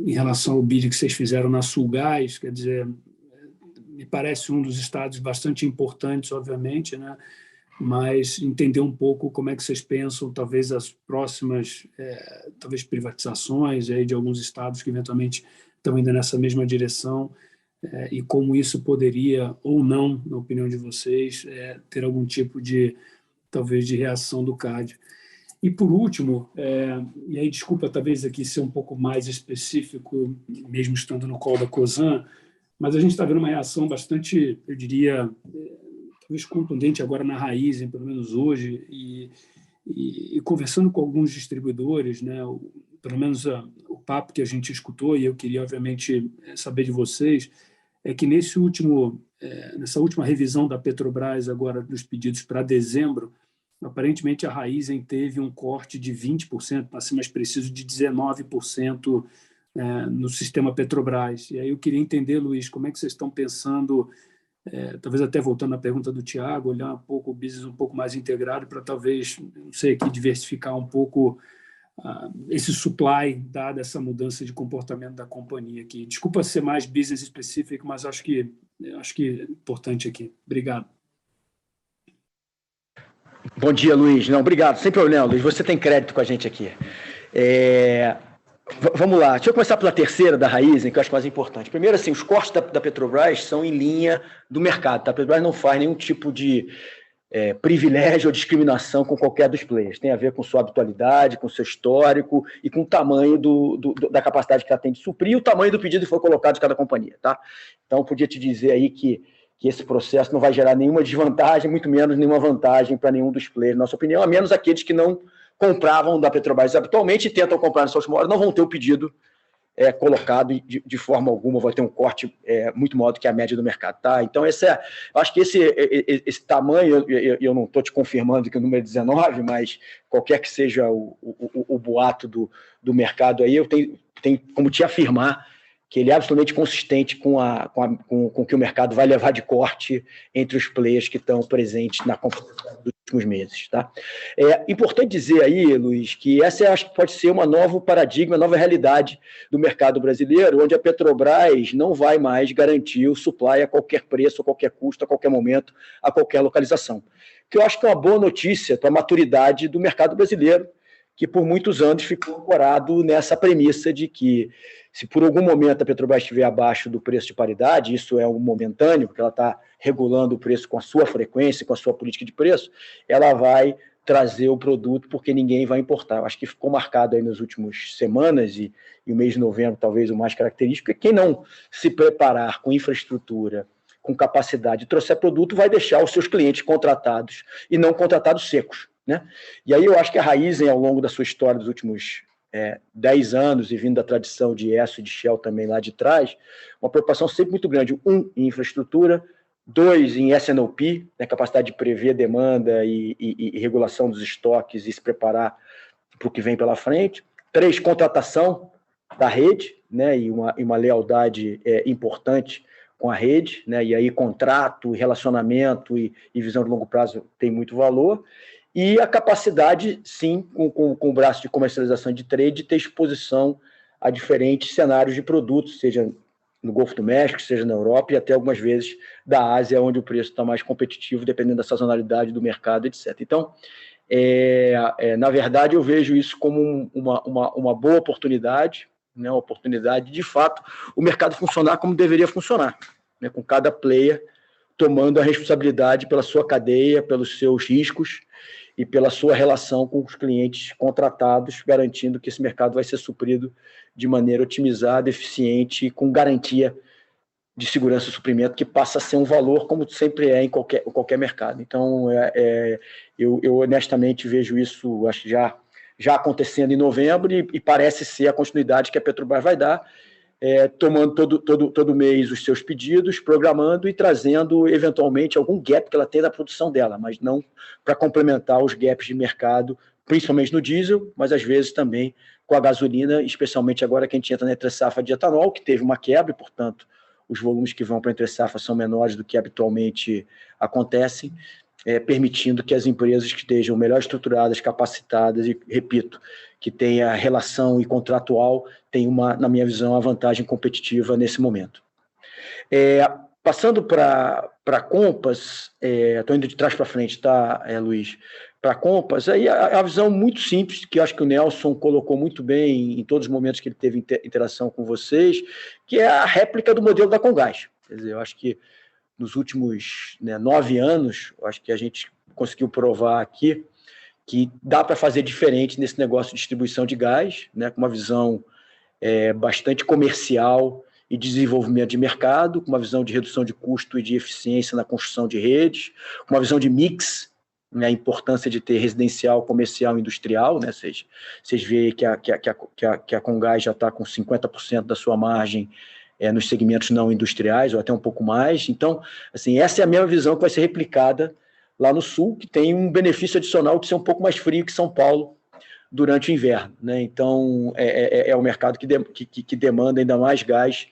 em relação ao bid que vocês fizeram na Sulgás, quer dizer, me parece um dos estados bastante importantes, obviamente, né? Mas entender um pouco como é que vocês pensam, talvez, as próximas talvez privatizações aí de alguns estados que eventualmente estão indo nessa mesma direção, e como isso poderia, ou não, na opinião de vocês, ter algum tipo de, talvez, de reação do CAD. E, por último, e aí desculpa talvez aqui ser um pouco mais específico, mesmo estando no call da Cosan, mas a gente está vendo uma reação bastante, eu diria, talvez contundente agora na Raízen, pelo menos hoje, e conversando com alguns distribuidores, né, pelo menos o papo que a gente escutou, e eu queria, obviamente, saber de vocês, é que nessa última revisão da Petrobras, agora dos pedidos para dezembro, aparentemente a Raízen teve um corte de 20%, para ser mais preciso, de 19% no sistema Petrobras. E aí eu queria entender, Luiz, como é que vocês estão pensando, talvez até voltando à pergunta do Tiago, olhar um pouco o business um pouco mais integrado para talvez, não sei, aqui diversificar um pouco esse supply, dada essa mudança de comportamento da companhia aqui. Desculpa ser mais business específico, mas acho que é importante aqui. Obrigado. Bom dia, Luiz. Não, obrigado. Sem problema, Luiz. Você tem crédito com a gente aqui. Vamos lá. Deixa eu começar pela terceira da Raízen, que eu acho mais importante. Primeiro, assim, os cortes da Petrobras são em linha do mercado. Tá? A Petrobras não faz nenhum tipo de privilégio ou discriminação com qualquer dos players. Tem a ver com sua habitualidade, com seu histórico e com o tamanho da capacidade que ela tem de suprir e o tamanho do pedido que foi colocado de cada companhia. Tá? Então, eu podia te dizer aí que esse processo não vai gerar nenhuma desvantagem, muito menos nenhuma vantagem para nenhum dos players, na nossa opinião, a menos aqueles que não compravam da Petrobras habitualmente e tentam comprar nessa última hora, não vão ter o pedido colocado de forma alguma, vai ter um corte muito maior do que a média do mercado. Tá? Então, eu acho que esse tamanho, eu não estou te confirmando que o número é 19, mas qualquer que seja o boato do mercado aí, eu tenho como te afirmar que ele é absolutamente consistente com o que o mercado vai levar de corte entre os players que estão presentes na composição dos últimos meses. Tá? É importante dizer aí, Luiz, que essa eu acho que pode ser uma nova paradigma, nova realidade do mercado brasileiro, onde a Petrobras não vai mais garantir o supply a qualquer preço, a qualquer custo, a qualquer momento, a qualquer localização. Que eu acho que é uma boa notícia para a maturidade do mercado brasileiro, que por muitos anos ficou ancorado nessa premissa de que, se por algum momento a Petrobras estiver abaixo do preço de paridade, isso é um momentâneo, porque ela está regulando o preço com a sua frequência, com a sua política de preço, ela vai trazer o produto porque ninguém vai importar. Eu acho que ficou marcado aí nas últimas semanas, e o mês de novembro talvez o mais característico, é que quem não se preparar com infraestrutura, com capacidade de trouxer produto, vai deixar os seus clientes contratados e não contratados secos. Né? E aí eu acho que a Raízen, ao longo da sua história dos últimos 10 anos, e vindo da tradição de Esso e de Shell também lá de trás, uma preocupação sempre muito grande, em infraestrutura, 2, em S&OP, né, capacidade de prever demanda e regulação dos estoques e se preparar para o que vem pela frente, 3, contratação da rede, né, e uma lealdade importante com a rede, né, e aí contrato, relacionamento e visão de longo prazo tem muito valor, e a capacidade, sim, com o braço de comercialização de trade, de ter exposição a diferentes cenários de produtos, seja no Golfo do México, seja na Europa e até algumas vezes da Ásia, onde o preço está mais competitivo, dependendo da sazonalidade do mercado, etc. Então, na verdade, eu vejo isso como uma boa oportunidade, né, uma oportunidade de, de fato, o mercado funcionar como deveria funcionar, né, com cada player tomando a responsabilidade pela sua cadeia, pelos seus riscos, e pela sua relação com os clientes contratados, garantindo que esse mercado vai ser suprido de maneira otimizada, eficiente e com garantia de segurança e suprimento, que passa a ser um valor, como sempre é em qualquer mercado. Então, eu honestamente vejo isso, acho que já acontecendo em novembro, e parece ser a continuidade que a Petrobras vai dar, tomando todo mês os seus pedidos, programando e trazendo, eventualmente, algum gap que ela tem na produção dela, mas não para complementar os gaps de mercado principalmente no diesel, mas às vezes também com a gasolina, especialmente agora que a gente entra na entre-safra de etanol, que teve uma quebra, e, portanto, os volumes que vão para a entre-safra são menores do que habitualmente acontecem, permitindo que as empresas que estejam melhor estruturadas, capacitadas e, repito, que tenha relação e contratual, tenham, na minha visão, a vantagem competitiva nesse momento. Passando para Compass, estou indo de trás para frente, tá, Luiz? Para Compass, aí a visão muito simples, que eu acho que o Nelson colocou muito bem em todos os momentos que ele teve interação com vocês, que é a réplica do modelo da Comgás. Quer dizer, eu acho que nos últimos 9 anos, eu acho que a gente conseguiu provar aqui que dá para fazer diferente nesse negócio de distribuição de gás, né, com uma visão bastante comercial e desenvolvimento de mercado, com uma visão de redução de custo e de eficiência na construção de redes, com uma visão de mix, né, a importância de ter residencial, comercial e industrial, né, vocês veem que a Comgás já está com 50% da sua margem nos segmentos não industriais, ou até um pouco mais. Então, assim, essa é a mesma visão que vai ser replicada lá no Sul, que tem um benefício adicional de ser um pouco mais frio que São Paulo durante o inverno, né? Então, é um mercado que demanda ainda mais gás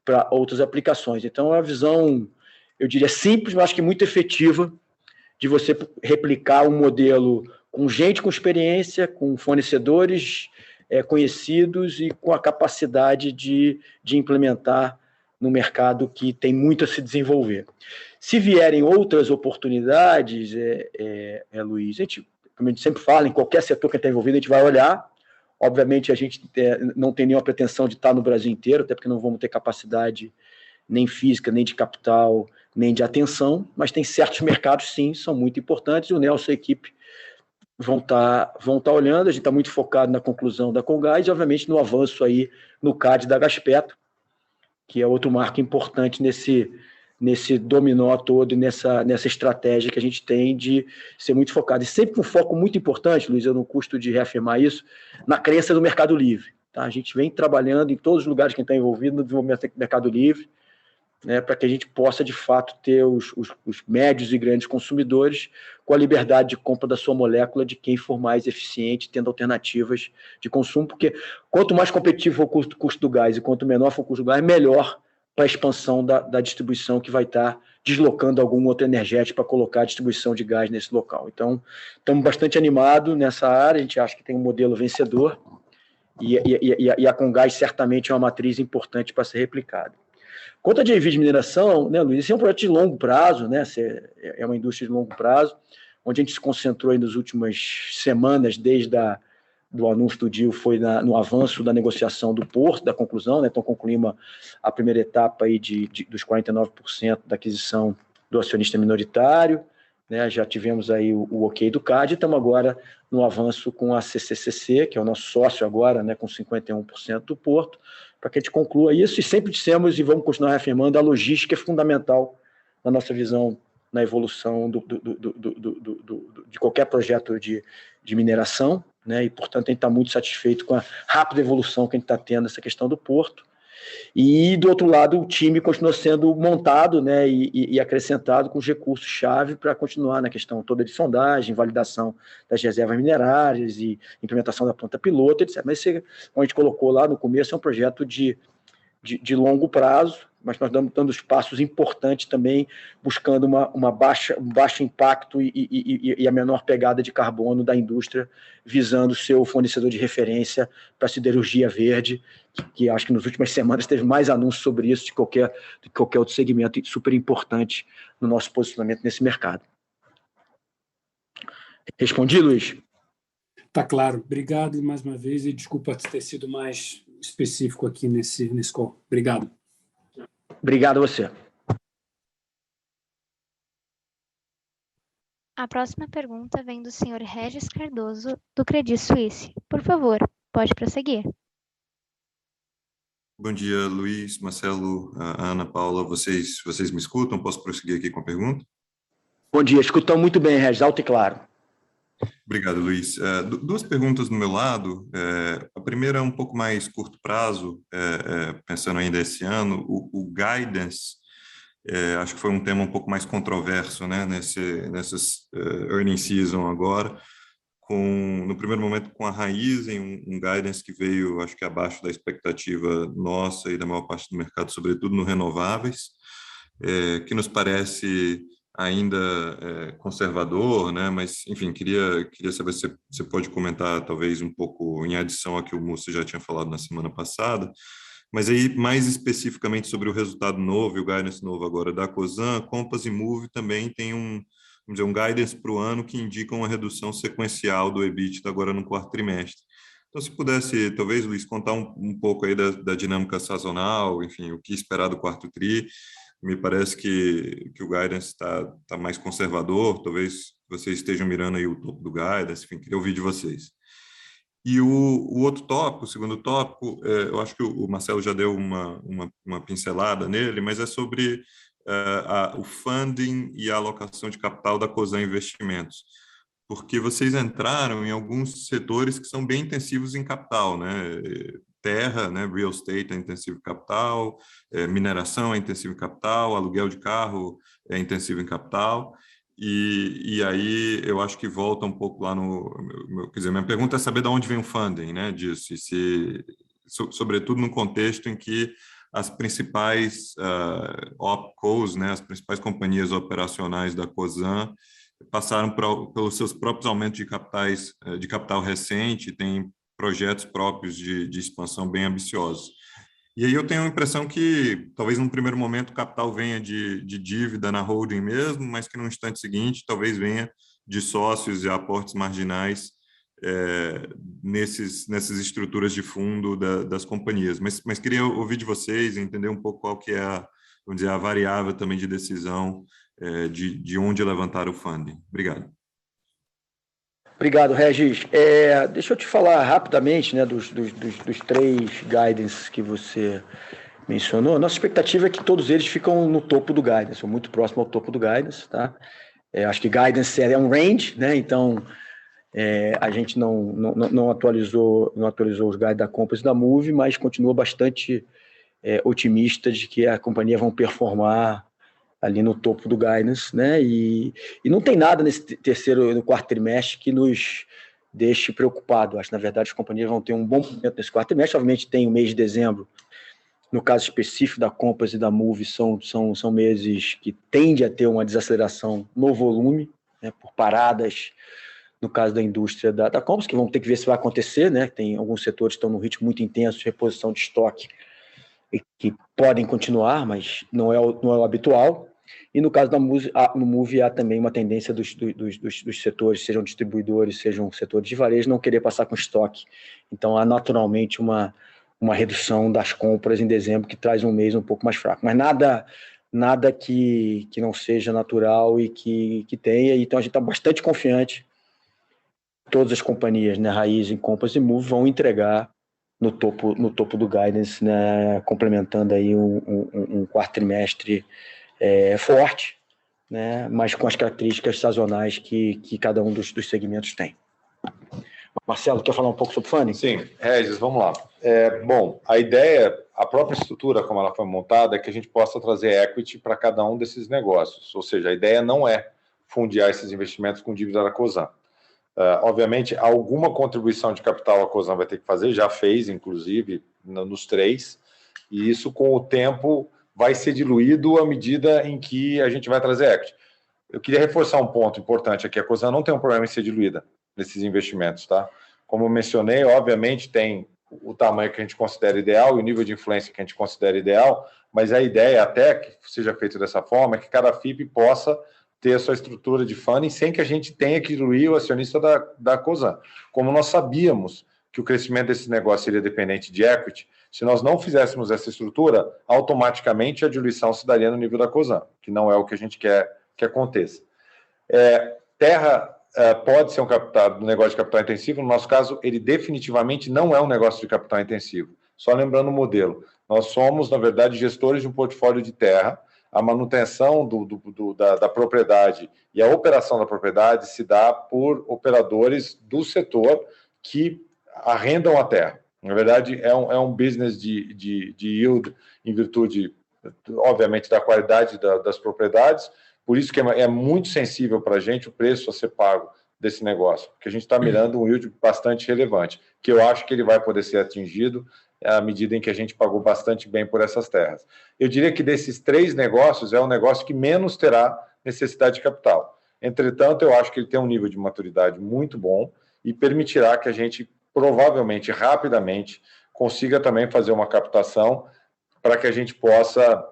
para outras aplicações. Então, é uma visão, eu diria, simples, mas acho que muito efetiva, de você replicar um modelo com gente com experiência, com fornecedores conhecidos e com a capacidade de implementar no mercado que tem muito a se desenvolver. Se vierem outras oportunidades, Luiz, como a gente sempre fala, em qualquer setor que está envolvido, a gente vai olhar. Obviamente, a gente não tem nenhuma pretensão de estar no Brasil inteiro, até porque não vamos ter capacidade nem física, nem de capital, nem de atenção, mas tem certos mercados, sim, são muito importantes, e o Nelson e a equipe vão estar olhando. A gente está muito focado na conclusão da Comgás e, obviamente, no avanço aí no CAD da Gaspetro, que é outro marco importante nesse dominó todo e nessa estratégia que a gente tem de ser muito focado. E sempre com um foco muito importante, Luiz, eu não custo de reafirmar isso, na crença do mercado livre. Tá? A gente vem trabalhando em todos os lugares que a gente está envolvido no desenvolvimento do mercado livre, né, para que a gente possa, de fato, ter os médios e grandes consumidores com a liberdade de compra da sua molécula de quem for mais eficiente, tendo alternativas de consumo, porque quanto mais competitivo for o custo do gás e quanto menor for o custo do gás, melhor para a expansão da distribuição, que vai estar deslocando algum outro energético para colocar a distribuição de gás nesse local. Então, estamos bastante animados nessa área, a gente acha que tem um modelo vencedor, e a Comgás certamente é uma matriz importante para ser replicada. Quanto a JV de mineração, né, Luiz, esse é um projeto de longo prazo, né, é uma indústria de longo prazo, onde a gente se concentrou aí nas últimas semanas, desde do anúncio do deal, foi no avanço da negociação do porto, da conclusão, né, então concluímos a primeira etapa aí dos 49% da aquisição do acionista minoritário, né, já tivemos aí o ok do CAD, e estamos agora no avanço com a CCCC, que é o nosso sócio agora, né, com 51% do porto, para que a gente conclua isso, e sempre dissemos e vamos continuar reafirmando, a logística é fundamental na nossa visão, na evolução de qualquer projeto de mineração, né, e, portanto, a gente está muito satisfeito com a rápida evolução que a gente está tendo nessa questão do porto. E, do outro lado, o time continua sendo montado, né, e acrescentado com os recursos-chave para continuar na questão toda de sondagem, validação das reservas minerárias e implementação da planta piloto, etc. Mas, como a gente colocou lá no começo, é um projeto de longo prazo, mas nós estamos dando passos importantes também, buscando um baixo impacto e a menor pegada de carbono da indústria, visando seu fornecedor de referência para a siderurgia verde, que acho que nas últimas semanas teve mais anúncios sobre isso de qualquer outro segmento, e super importante no nosso posicionamento nesse mercado. Respondi, Luiz? Está claro. Obrigado mais uma vez, e desculpa ter sido mais específico aqui nesse call. Obrigado. Obrigado a você. A próxima pergunta vem do senhor Regis Cardoso, do Credit Suisse. Por favor, pode prosseguir. Bom dia, Luiz, Marcelo, Ana, Paula. Vocês me escutam? Posso prosseguir aqui com a pergunta? Bom dia, escutamos muito bem, Regis, alto e claro. Obrigado, Luiz. Duas perguntas do meu lado. A primeira é um pouco mais curto prazo, pensando ainda esse ano. O guidance, acho que foi um tema um pouco mais controverso, né, nessas earnings season agora. no primeiro momento, com a Raizen, um guidance que veio, acho que abaixo da expectativa nossa e da maior parte do mercado, sobretudo no renováveis, que nos parece ainda conservador, né? Mas, enfim, queria saber se você pode comentar, talvez, um pouco em adição ao que o Mussa já tinha falado na semana passada, mas aí, mais especificamente sobre o resultado novo e o guidance novo agora da Cosan, Compass e Moove também tem vamos dizer, um guidance para o ano que indica uma redução sequencial do EBITDA agora no quarto trimestre. Então, se pudesse, talvez, Luiz, contar um pouco aí da dinâmica sazonal, enfim, o que esperar do quarto tri. Me parece que o guidance está mais conservador, talvez vocês estejam mirando aí o topo do guidance, enfim, queria ouvir de vocês. E o outro tópico, o segundo tópico, eu acho que o Marcelo já deu uma pincelada nele, mas é sobre o funding e a alocação de capital da Cosan Investimentos, porque vocês entraram em alguns setores que são bem intensivos em capital, né? Terra, né? Real estate é intensivo em capital, mineração é intensivo em capital, aluguel de carro é intensivo em capital, e aí eu acho que volta um pouco lá quer dizer, minha pergunta é saber de onde vem o funding, né, disso, sobretudo no contexto em que as principais opcos, né, as principais companhias operacionais da Cosan passaram pelos seus próprios aumentos de capital recente, têm projetos próprios de expansão bem ambiciosos. E aí eu tenho a impressão que, talvez num primeiro momento, o capital venha de dívida na holding mesmo, mas que no instante seguinte talvez venha de sócios e aportes marginais nessas estruturas de fundo das companhias. Mas queria ouvir de vocês, entender um pouco qual que é vamos dizer, a variável também de decisão de onde levantar o funding. Obrigado. Obrigado, Regis. Deixa eu te falar rapidamente, né, dos três guidance que você mencionou. Nossa expectativa é que todos eles ficam no topo do guidance, ou muito próximo ao topo do guidance, tá? Acho que guidance é um range, né? Então a gente não atualizou os guides da Compass e da Moove, mas continua bastante otimista de que a companhia vão performar ali no topo do guidance, né? E não tem nada nesse no quarto trimestre que nos deixe preocupado. Acho que, na verdade, as companhias vão ter um bom momento nesse quarto trimestre. Obviamente, tem o mês de dezembro, no caso específico da Compass e da Moove, são meses que tendem a ter uma desaceleração no volume, né, por paradas, no caso da indústria da Compass, que vamos ter que ver se vai acontecer, né? Tem alguns setores que estão num ritmo muito intenso de reposição de estoque e que podem continuar, mas não é o habitual. E no caso no Moove há também uma tendência dos setores, sejam distribuidores, sejam setores de varejo, não querer passar com estoque. Então há naturalmente uma redução das compras em dezembro que traz um mês um pouco mais fraco. Mas nada que não seja natural e que tenha. Então a gente está bastante confiante. Todas as companhias, né, Raizen, Compass e Moove, vão entregar no topo do guidance, né, complementando aí um quarto trimestre forte, né, mas com as características sazonais que cada um dos segmentos tem. Marcelo, quer falar um pouco sobre funding? Sim, Regis, vamos lá. Bom, a ideia, a própria estrutura como ela foi montada, é que a gente possa trazer equity para cada um desses negócios, ou seja, a ideia não é fundiar esses investimentos com dívida da Cosan. Obviamente, alguma contribuição de capital a Cosan vai ter que fazer, já fez, inclusive, nos três, e isso, com o tempo, vai ser diluído à medida em que a gente vai trazer equity. Eu queria reforçar um ponto importante aqui. A Cosan não tem um problema em ser diluída nesses investimentos, tá? Como eu mencionei, obviamente, tem o tamanho que a gente considera ideal e o nível de influência que a gente considera ideal, mas a ideia, até que seja feito dessa forma, é que cada FIP possa ter a sua estrutura de funding sem que a gente tenha que diluir o acionista da Cosan. Como nós sabíamos que o crescimento desse negócio seria dependente de equity, se nós não fizéssemos essa estrutura, automaticamente a diluição se daria no nível da Cosan, que não é o que a gente quer que aconteça. Terra pode ser um negócio de capital intensivo, no nosso caso, ele definitivamente não é um negócio de capital intensivo. Só lembrando o modelo, nós somos, na verdade, gestores de um portfólio de terra, a manutenção da propriedade e a operação da propriedade se dá por operadores do setor que arrendam a terra. Na verdade, é um business de yield em virtude, obviamente, da qualidade das propriedades, por isso que é muito sensível para a gente o preço a ser pago desse negócio, porque a gente está mirando um yield bastante relevante, que eu acho que ele vai poder ser atingido à medida em que a gente pagou bastante bem por essas terras. Eu diria que desses 3 negócios é o negócio que menos terá necessidade de capital. Entretanto, eu acho que ele tem um nível de maturidade muito bom e permitirá que a gente, provavelmente, rapidamente, consiga também fazer uma captação para que a gente possa,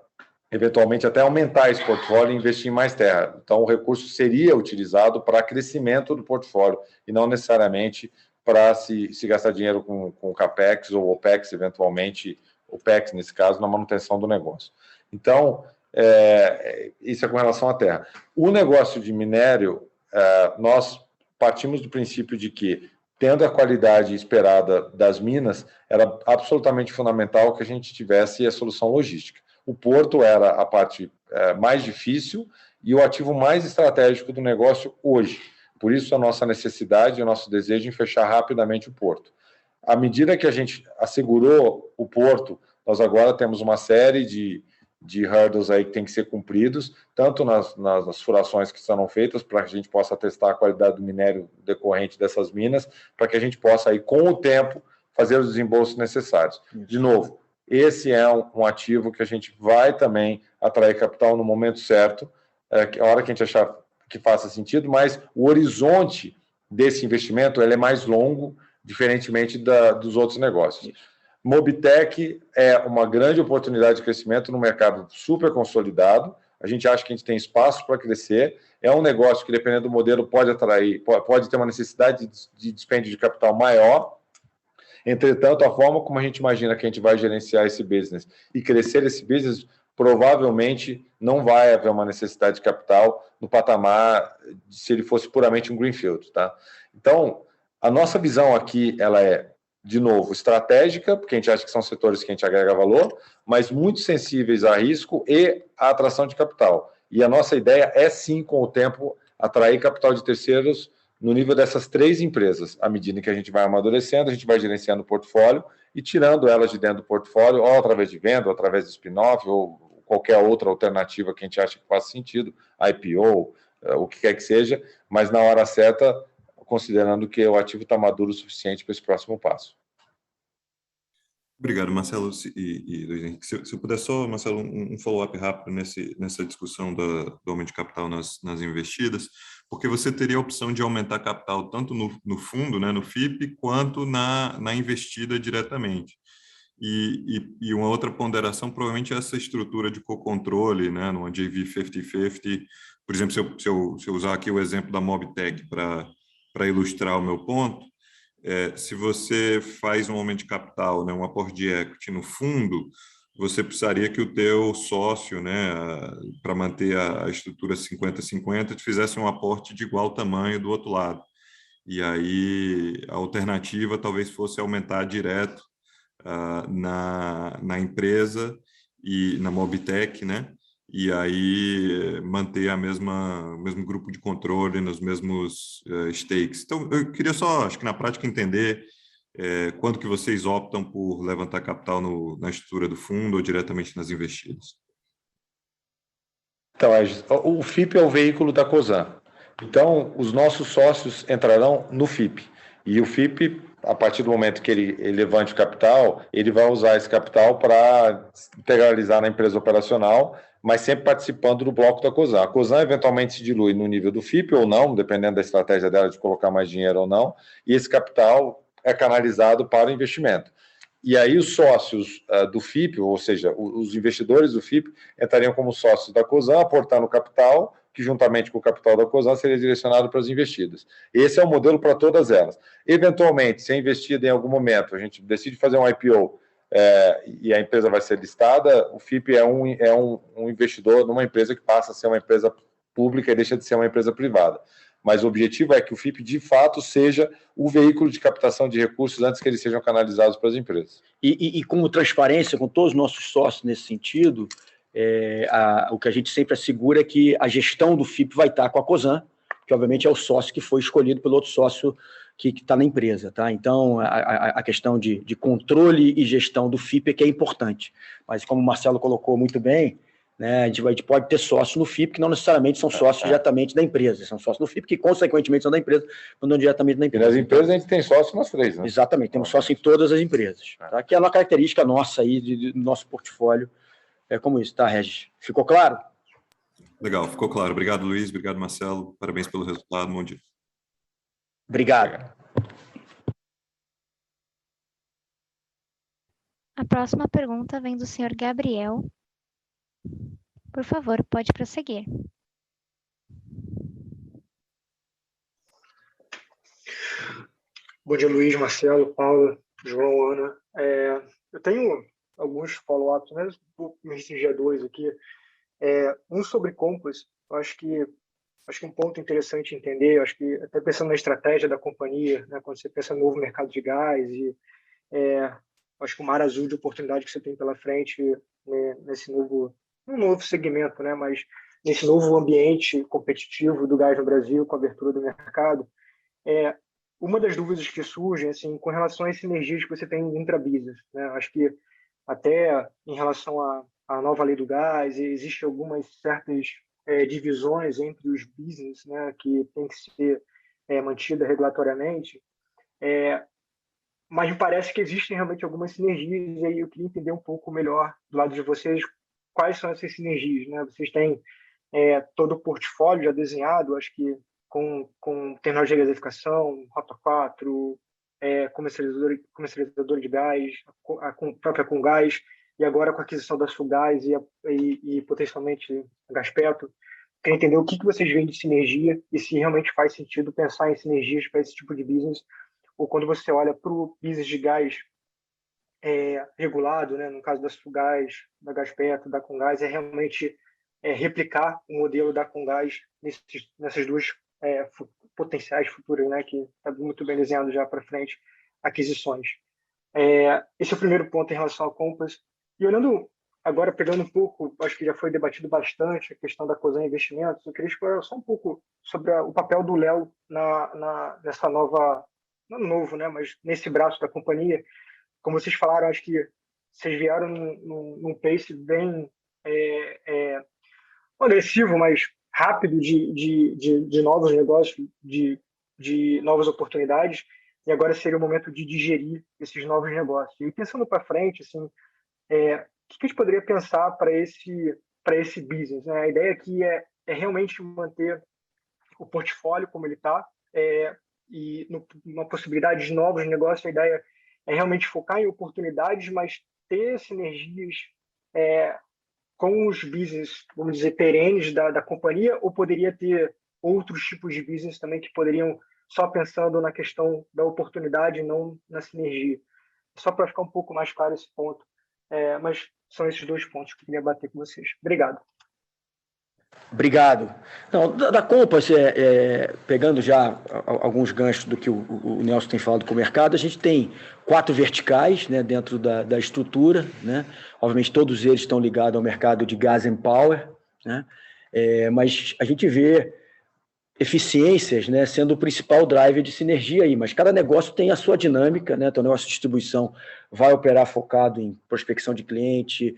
eventualmente, até aumentar esse portfólio e investir em mais terra. Então, o recurso seria utilizado para crescimento do portfólio e não necessariamente para se gastar dinheiro com CAPEX ou OPEX, eventualmente, OPEX, nesse caso, na manutenção do negócio. Então, isso é com relação à terra. O negócio de minério, nós partimos do princípio de que, tendo a qualidade esperada das minas, era absolutamente fundamental que a gente tivesse a solução logística. O porto era a parte mais difícil e o ativo mais estratégico do negócio hoje. Por isso, a nossa necessidade e o nosso desejo em fechar rapidamente o porto. À medida que a gente assegurou o porto, nós agora temos uma série de hurdles aí que tem que ser cumpridos, tanto nas furações que serão feitas, para que a gente possa testar a qualidade do minério decorrente dessas minas, para que a gente possa, aí, com o tempo, fazer os desembolsos necessários. De novo, esse é um ativo que a gente vai também atrair capital no momento certo, a hora que a gente achar que faça sentido, mas o horizonte desse investimento ele é mais longo, diferentemente dos outros negócios. Mobitech é uma grande oportunidade de crescimento no mercado super consolidado. A gente acha que a gente tem espaço para crescer. É um negócio que, dependendo do modelo, pode atrair, pode ter uma necessidade de dispêndio de capital maior. Entretanto, a forma como a gente imagina que a gente vai gerenciar esse business e crescer esse business, provavelmente não vai haver uma necessidade de capital no patamar se ele fosse puramente um greenfield, tá? Então, a nossa visão aqui, ela é, de novo, estratégica, porque a gente acha que são setores que a gente agrega valor, mas muito sensíveis a risco e à atração de capital. E a nossa ideia é, sim, com o tempo, atrair capital de terceiros no nível dessas 3 empresas. À medida que a gente vai amadurecendo, a gente vai gerenciando o portfólio e tirando elas de dentro do portfólio, ou através de venda, ou através de spin-off, ou qualquer outra alternativa que a gente acha que faz sentido, IPO, o que quer que seja, mas na hora certa, considerando que o ativo está maduro o suficiente para esse próximo passo. Obrigado, Marcelo e Luiz Henrique. Se eu puder só, Marcelo, um follow-up rápido nessa discussão do aumento de capital nas investidas, porque você teria a opção de aumentar capital tanto no fundo, né, no FIP, quanto na investida diretamente. E uma outra ponderação, provavelmente, é essa estrutura de co-controle, né, numa JV 50-50. Por exemplo, se eu usar aqui o exemplo da Mobitech para ilustrar o meu ponto, se você faz um aumento de capital, né, um aporte de equity no fundo, você precisaria que o teu sócio, né, para manter a estrutura 50-50, fizesse um aporte de igual tamanho do outro lado. E aí a alternativa talvez fosse aumentar direto na empresa e na Mobitech, né? E aí manter o mesmo grupo de controle nos mesmos stakes. Então, eu queria só, acho que na prática, entender quando que vocês optam por levantar capital na estrutura do fundo ou diretamente nas investidas. Então, o FIP é o veículo da Cosan. Então, os nossos sócios entrarão no FIP. E o FIP, a partir do momento que ele levante o capital, ele vai usar esse capital para integralizar na empresa operacional, mas sempre participando do bloco da Cosan. A Cosan eventualmente se dilui no nível do FIP ou não, dependendo da estratégia dela de colocar mais dinheiro ou não, e esse capital é canalizado para o investimento. E aí os sócios do FIP, ou seja, os investidores do FIP, entrariam como sócios da Cosan, aportando capital, que juntamente com o capital da Cosan seria direcionado para as investidas. Esse é o modelo para todas elas. Eventualmente, se é investida em algum momento, a gente decide fazer um IPO e a empresa vai ser listada, o FIP é um investidor numa empresa que passa a ser uma empresa pública e deixa de ser uma empresa privada. Mas o objetivo é que o FIP, de fato, seja o veículo de captação de recursos antes que eles sejam canalizados para as empresas. E com transparência, com todos os nossos sócios nesse sentido, o que a gente sempre assegura é que a gestão do FIP vai estar com a Cosan, que obviamente é o sócio que foi escolhido pelo outro sócio que está na empresa, tá? Então, a questão de controle e gestão do FIP é que é importante. Mas como o Marcelo colocou muito bem, né? A gente pode ter sócios no FIP que não necessariamente são sócios diretamente da empresa, são sócios no FIP que, consequentemente, são da empresa, mas não diretamente da empresa. E nas empresas a gente tem sócio nas três, né? Exatamente, temos sócio em todas as empresas, tá? Que é uma característica nossa aí, do nosso portfólio, é como isso, tá, Regis? Ficou claro? Legal, ficou claro. Obrigado, Luiz. Obrigado, Marcelo. Parabéns pelo resultado. Bom dia. Obrigado. A próxima pergunta vem do senhor Gabriel. Por favor, pode prosseguir. Bom dia, Luiz, Marcelo, Paula, João, Ana. Eu tenho alguns follow-ups, mas vou me restringir a dois aqui. Um sobre Compass, eu acho que um ponto interessante entender, eu acho que até pensando na estratégia da companhia, né, quando você pensa no novo mercado de gás e acho que o mar azul de oportunidade que você tem pela frente, né, nesse novo segmento, né, mas nesse novo ambiente competitivo do gás no Brasil, com a abertura do mercado, uma das dúvidas que surgem, assim, com relação às sinergias que você tem intra-business, né, acho que até em relação à nova lei do gás, existem algumas certas divisões entre os business, né, que tem que ser mantida regulatoriamente, mas me parece que existem realmente algumas sinergias, e aí eu queria entender um pouco melhor do lado de vocês quais são essas sinergias, né? Vocês têm todo o portfólio já desenhado, acho que com terminal de regasificação, Rota 4, comercializador de gás, a própria Comgás, e agora com a aquisição da Sulgás e potencialmente a Gaspetro. Queria entender o que vocês veem de sinergia e se realmente faz sentido pensar em sinergias para esse tipo de business, ou quando você olha para o business de gás regulado, né, no caso da Sulgás, da Gaspetro, da Comgás, realmente replicar o modelo da Comgás nessas duas potenciais futuras, né, que está muito bem desenhado já para frente, aquisições. Esse é o primeiro ponto em relação ao Compass. E olhando agora, pegando um pouco, acho que já foi debatido bastante a questão da Cosan Investimentos, eu queria explorar só um pouco sobre o papel do Léo nessa nova, não novo, né, mas nesse braço da companhia. Como vocês falaram, acho que vocês vieram num pace bem agressivo, mas rápido de novos negócios, de novas oportunidades, e agora seria o momento de digerir esses novos negócios. E pensando para frente, assim, o que a gente poderia pensar para esse business, né? A ideia aqui é realmente manter o portfólio como ele está, e uma possibilidade de novos negócios. A ideia é realmente focar em oportunidades, mas ter sinergias com os business, vamos dizer, perenes da companhia, ou poderia ter outros tipos de business também que poderiam, só pensando na questão da oportunidade, não na sinergia. Só para ficar um pouco mais claro esse ponto. Mas são esses dois pontos que eu queria bater com vocês. Obrigado. Obrigado. Não, da Compass, pegando já alguns ganchos do que o Nelson tem falado com o mercado, a gente tem 4 verticais, né, dentro da estrutura, né? Obviamente todos eles estão ligados ao mercado de gas and power, né? Mas a gente vê eficiências, né, sendo o principal driver de sinergia aí, mas cada negócio tem a sua dinâmica, né? Então o negócio de distribuição vai operar focado em prospecção de cliente,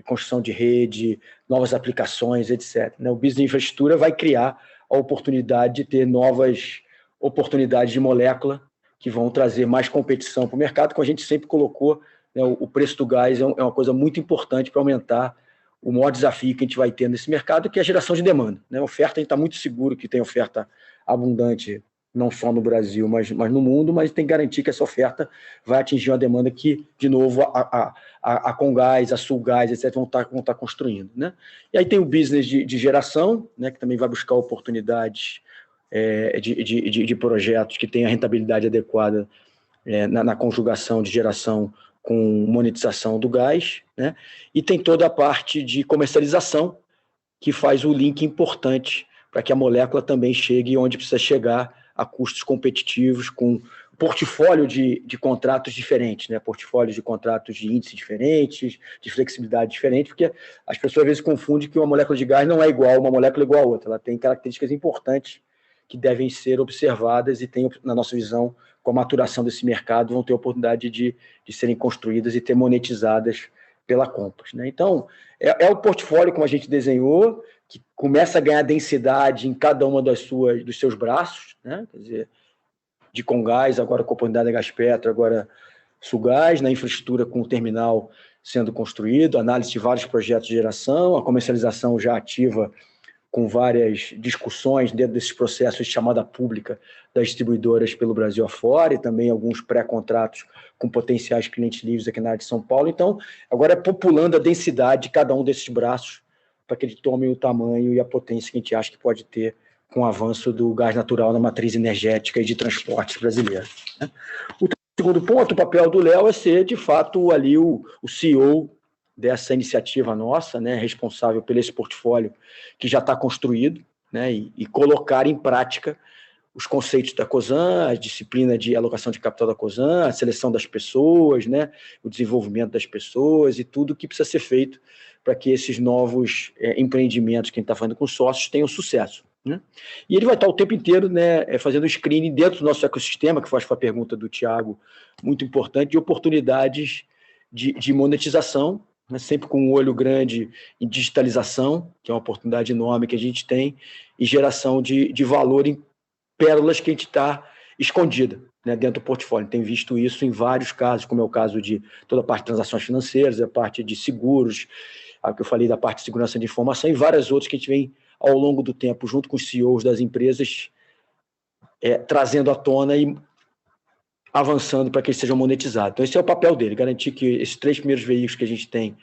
construção de rede, novas aplicações, etc. O business de infraestrutura vai criar a oportunidade de ter novas oportunidades de molécula que vão trazer mais competição para o mercado, como a gente sempre colocou, né, o preço do gás é uma coisa muito importante para aumentar o maior desafio que a gente vai ter nesse mercado, que é a geração de demanda. Né? A oferta, a gente está muito seguro que tem oferta abundante, não só no Brasil, mas no mundo, mas tem que garantir que essa oferta vai atingir uma demanda que, de novo, a Comgás, a Sulgás, etc., vão estar construindo. Né? E aí tem o business de geração, né, que também vai buscar oportunidades de projetos que tenham a rentabilidade adequada na conjugação de geração com monetização do gás, né? E tem toda a parte de comercialização, que faz o link importante para que a molécula também chegue onde precisa chegar, a custos competitivos, com portfólio de contratos diferentes, né? Portfólios de contratos de índice diferentes, de flexibilidade diferente, porque as pessoas às vezes confundem que uma molécula de gás não é igual, uma molécula igual a outra, ela tem características importantes que devem ser observadas e tem, na nossa visão, com a maturação desse mercado, vão ter a oportunidade de serem construídas e ter monetizadas pela Compass, né? Então, é o portfólio como a gente desenhou, que começa a ganhar densidade em cada uma dos seus braços, né? Quer dizer, de Comgás, agora com a oportunidade da Gaspetro, agora Sulgás, na infraestrutura com o terminal sendo construído, análise de vários projetos de geração, a comercialização já ativa com várias discussões dentro desses processos de chamada pública das distribuidoras pelo Brasil afora e também alguns pré-contratos com potenciais clientes livres aqui na área de São Paulo. Então, agora é populando a densidade de cada um desses braços para que ele tome o tamanho e a potência que a gente acha que pode ter com o avanço do gás natural na matriz energética e de transportes brasileira, né? O segundo ponto, o papel do Léo é ser, de fato, ali o CEO dessa iniciativa nossa, né, responsável por esse portfólio que já está construído, né, e colocar em prática os conceitos da Cosan, a disciplina de alocação de capital da Cosan, a seleção das pessoas, né, o desenvolvimento das pessoas e tudo que precisa ser feito para que esses novos empreendimentos que a gente está fazendo com sócios tenham sucesso, né? E ele vai estar o tempo inteiro, né, fazendo screening dentro do nosso ecossistema, que foi a pergunta do Thiago, muito importante, de oportunidades de monetização, né, sempre com um olho grande em digitalização, que é uma oportunidade enorme que a gente tem, e geração de valor em pérolas que a gente está escondida, né, dentro do portfólio. Tem visto isso em vários casos, como é o caso de toda a parte de transações financeiras, a parte de seguros, a que eu falei da parte de segurança de informação, e várias outras que a gente vem, ao longo do tempo, junto com os CEOs das empresas, trazendo à tona e avançando para que eles sejam monetizados. Então, esse é o papel dele, garantir que esses 3 primeiros veículos que a gente tem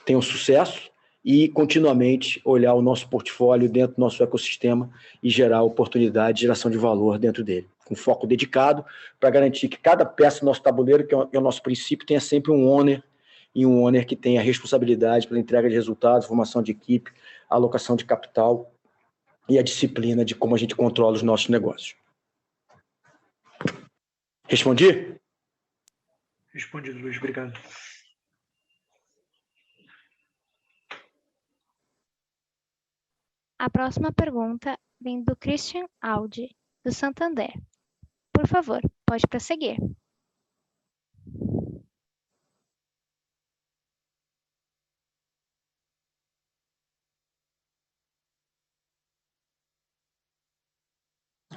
tenham sucesso e, continuamente, olhar o nosso portfólio dentro do nosso ecossistema e gerar oportunidade, geração de valor dentro dele, com foco dedicado para garantir que cada peça do nosso tabuleiro, que é o nosso princípio, tenha sempre um owner, e um owner que tenha responsabilidade pela entrega de resultados, formação de equipe, alocação de capital e a disciplina de como a gente controla os nossos negócios. Respondi? Respondido, Luiz. Obrigado. A próxima pergunta vem do Christian Audi, do Santander. Por favor, pode prosseguir.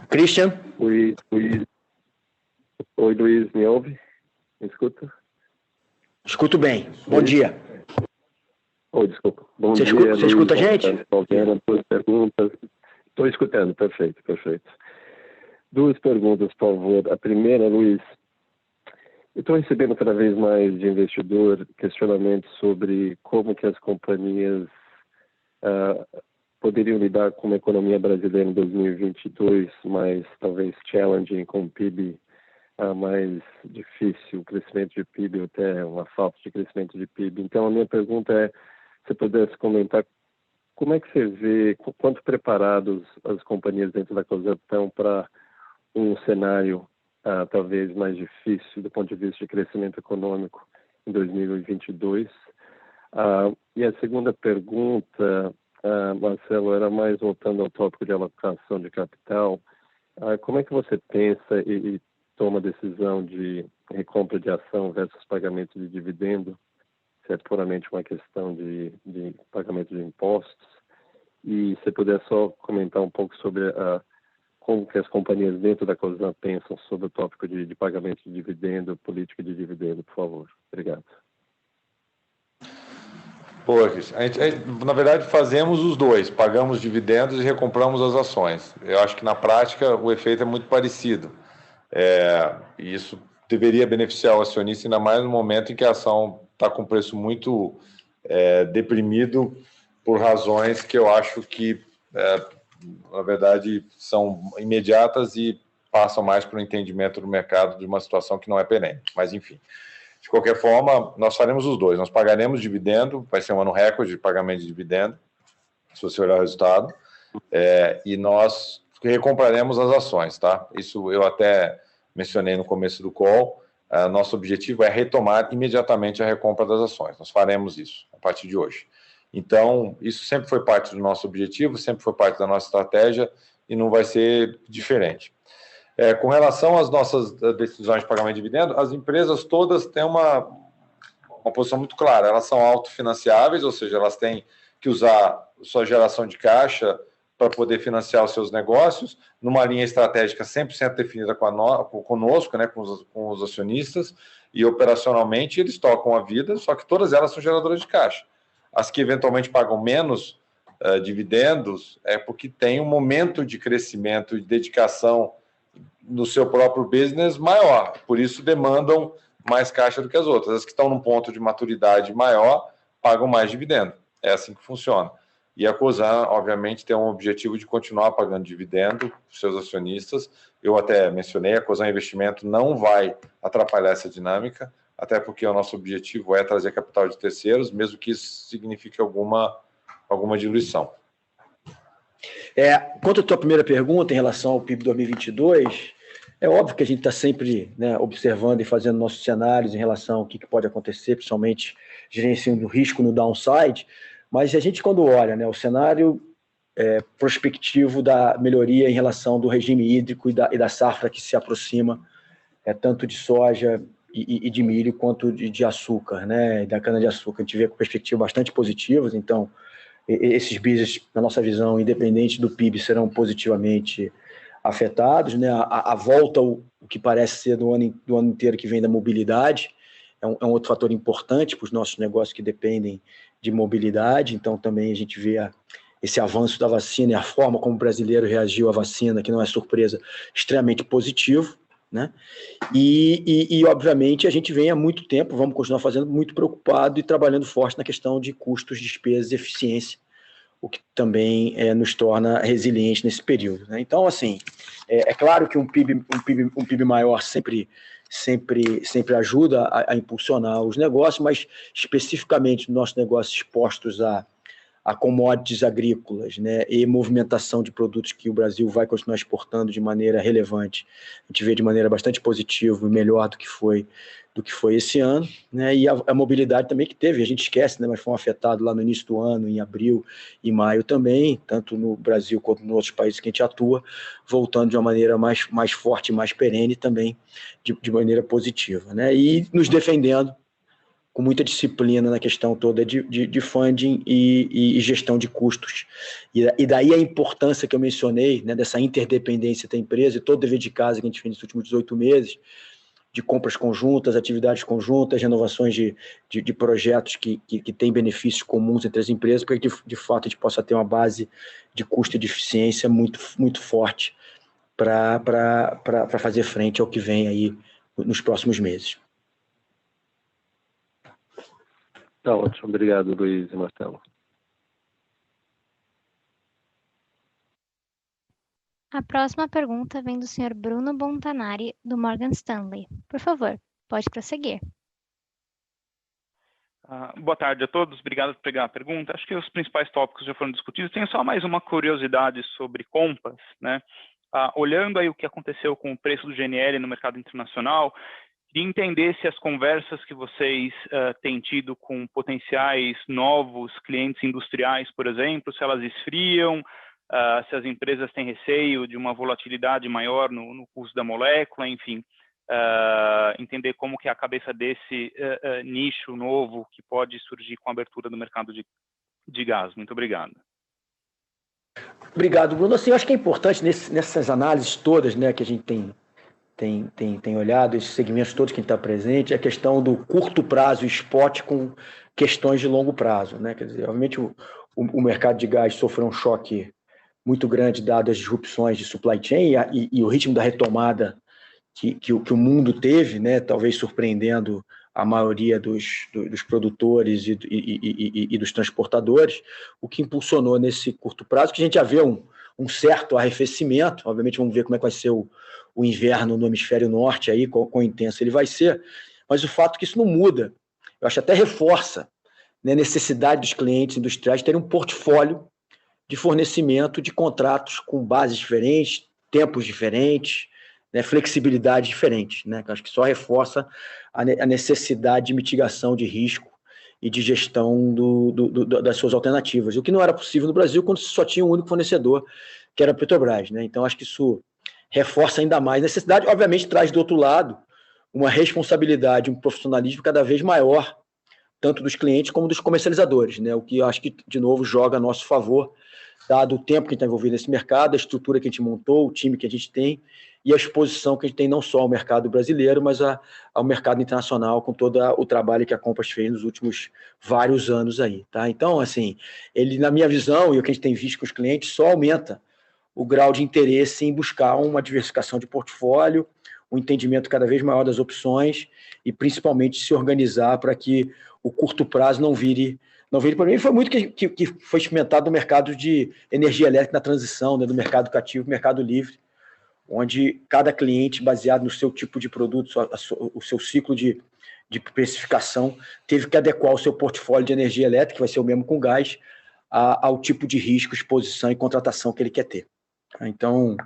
Christian? Oi, Luiz, me ouve? Me escuta? Escuto bem. Bom dia. Oi, desculpa. Bom dia, Você escuta a gente? Estou vendo as duas perguntas. Estou escutando, perfeito. 2 perguntas, por favor. A primeira, Luiz, eu estou recebendo cada vez mais de investidor questionamentos sobre como que as companhias poderiam lidar com uma economia brasileira em 2022, mais talvez challenging, com o PIB mais difícil, o crescimento de PIB, ou até uma falta de crescimento de PIB. Então, a minha pergunta é, se você pudesse comentar, como é que você vê, quanto preparados as companhias dentro da Cosan estão para um cenário talvez mais difícil do ponto de vista de crescimento econômico em 2022? E a segunda pergunta, Marcelo, era mais voltando ao tópico de alocação de capital. Como é que você pensa e toma a decisão de recompra de ação versus pagamento de dividendo? Se é puramente uma questão de pagamento de impostos? E se puder só comentar um pouco sobre como que as companhias dentro da Cosan pensam sobre o tópico de pagamento de dividendo, política de dividendo, por favor. Obrigado. Boa, Cristian. A gente, na verdade, fazemos os dois, pagamos dividendos e recompramos as ações. Eu acho que, na prática, o efeito é muito parecido. E isso deveria beneficiar o acionista, ainda mais no momento em que a ação está com preço muito deprimido, por razões que eu acho que, na verdade, são imediatas e passam mais para o entendimento do mercado de uma situação que não é perene. Mas, enfim. De qualquer forma, nós faremos os dois. Nós pagaremos dividendo, vai ser um ano recorde de pagamento de dividendo, se você olhar o resultado, e nós recompraremos as ações, tá? Isso eu até mencionei no começo do call. Nosso objetivo é retomar imediatamente a recompra das ações. Nós faremos isso a partir de hoje. Então, isso sempre foi parte do nosso objetivo, sempre foi parte da nossa estratégia e não vai ser diferente. Com relação às nossas decisões de pagamento de dividendo, as empresas todas têm uma uma posição muito clara. Elas são autofinanciáveis, ou seja, elas têm que usar sua geração de caixa para poder financiar os seus negócios, numa linha estratégica 100% definida conosco, né, com os acionistas, e operacionalmente eles tocam a vida, só que todas elas são geradoras de caixa. As que eventualmente pagam menos dividendos é porque tem um momento de crescimento e dedicação no seu próprio business maior, por isso demandam mais caixa do que as outras. As que estão num ponto de maturidade maior pagam mais dividendo. É assim que funciona. E a Cosan, obviamente, tem um objetivo de continuar pagando dividendo para os seus acionistas. Eu até mencionei, a Cosan Investimento não vai atrapalhar essa dinâmica, até porque o nosso objetivo é trazer capital de terceiros, mesmo que isso signifique alguma diluição. Quanto à tua primeira pergunta em relação ao PIB 2022, é óbvio que a gente está sempre, né, observando e fazendo nossos cenários em relação ao que pode acontecer, principalmente gerenciando o risco no downside, mas a gente, quando olha, né, o cenário prospectivo da melhoria em relação do regime hídrico e da safra que se aproxima, tanto de soja e de milho quanto de açúcar, né, da cana-de-açúcar, a gente vê com perspectivas bastante positivas. Então esses business, na nossa visão, independente do PIB, serão positivamente afetados, né? A volta, o que parece ser do ano inteiro que vem da mobilidade, é um outro fator importante para os nossos negócios que dependem de mobilidade. Então também a gente vê esse avanço da vacina e a forma como o brasileiro reagiu à vacina, que não é surpresa, extremamente positivo, né? E obviamente a gente vem há muito tempo, vamos continuar fazendo, muito preocupado e trabalhando forte na questão de custos, despesas e eficiência, o que também nos torna resilientes nesse período, né? Então, assim, é claro que um PIB maior sempre ajuda a impulsionar os negócios, mas especificamente nossos negócios expostos a commodities agrícolas, né, e movimentação de produtos que o Brasil vai continuar exportando de maneira relevante. A gente vê de maneira bastante positiva e melhor do que foi esse ano, né, e a mobilidade também que teve, a gente esquece, né, mas foi afetado lá no início do ano, em abril e maio também, tanto no Brasil quanto nos outros países que a gente atua, voltando de uma maneira mais forte, mais perene também, de maneira positiva, né, e nos defendendo com muita disciplina na questão toda de funding e gestão de custos. E daí a importância que eu mencionei, né, dessa interdependência da empresa e todo o dever de casa que a gente fez nos últimos 18 meses, de compras conjuntas, atividades conjuntas, renovações de projetos que têm benefícios comuns entre as empresas, para que, de fato, a gente possa ter uma base de custo e de eficiência muito, muito forte para fazer frente ao que vem aí nos próximos meses. Tá ótimo, obrigado, Luiz e Marcelo. A próxima pergunta vem do senhor Bruno Montanari, do Morgan Stanley. Por favor, pode prosseguir. Boa tarde a todos, obrigado por pegar a pergunta. Acho que os principais tópicos já foram discutidos. Tenho só mais uma curiosidade sobre Compass, né? Olhando aí o que aconteceu com o preço do GNL no mercado internacional, queria entender se as conversas que vocês têm tido com potenciais novos clientes industriais, por exemplo, se elas esfriam, se as empresas têm receio de uma volatilidade maior no custo da molécula, enfim, entender como que é a cabeça desse nicho novo que pode surgir com a abertura do mercado de gás. Muito obrigado. Obrigado, Bruno. Assim, eu acho que é importante nessas análises todas, né, que a gente tem olhado, esses segmentos todos que a gente está presente, a questão do curto prazo spot com questões de longo prazo, né? Quer dizer, obviamente o mercado de gás sofreu um choque muito grande dado as disrupções de supply chain e o ritmo da retomada que o mundo teve, né? Talvez surpreendendo a maioria dos produtores e dos transportadores, o que impulsionou nesse curto prazo, que a gente já vê um certo arrefecimento. Obviamente vamos ver como é que vai ser o inverno no hemisfério norte, aí, quão intenso ele vai ser, mas o fato é que isso não muda, eu acho até reforça, né, a necessidade dos clientes industriais terem um portfólio de fornecimento de contratos com bases diferentes, tempos diferentes, né, flexibilidade diferente, né, que eu acho que só reforça a necessidade de mitigação de risco e de gestão das suas alternativas, o que não era possível no Brasil quando só tinha um único fornecedor, que era a Petrobras, né? Então acho que isso reforça ainda mais a necessidade, obviamente traz do outro lado uma responsabilidade, um profissionalismo cada vez maior tanto dos clientes como dos comercializadores, né? O que eu acho que, de novo, joga a nosso favor, dado o tempo que a gente está envolvido nesse mercado, a estrutura que a gente montou, o time que a gente tem e a exposição que a gente tem não só ao mercado brasileiro, mas ao mercado internacional, com todo o trabalho que a Compass fez nos últimos vários anos aí, tá? Então, assim, ele, na minha visão, e o que a gente tem visto com os clientes, só aumenta o grau de interesse em buscar uma diversificação de portfólio, um entendimento cada vez maior das opções e, principalmente, se organizar para que o curto prazo não vire para mim. Foi muito que foi experimentado no mercado de energia elétrica na transição, né, do mercado cativo, mercado livre, onde cada cliente, baseado no seu tipo de produto, o seu ciclo de precificação, teve que adequar o seu portfólio de energia elétrica, que vai ser o mesmo com gás, ao tipo de risco, exposição e contratação que ele quer ter. Então,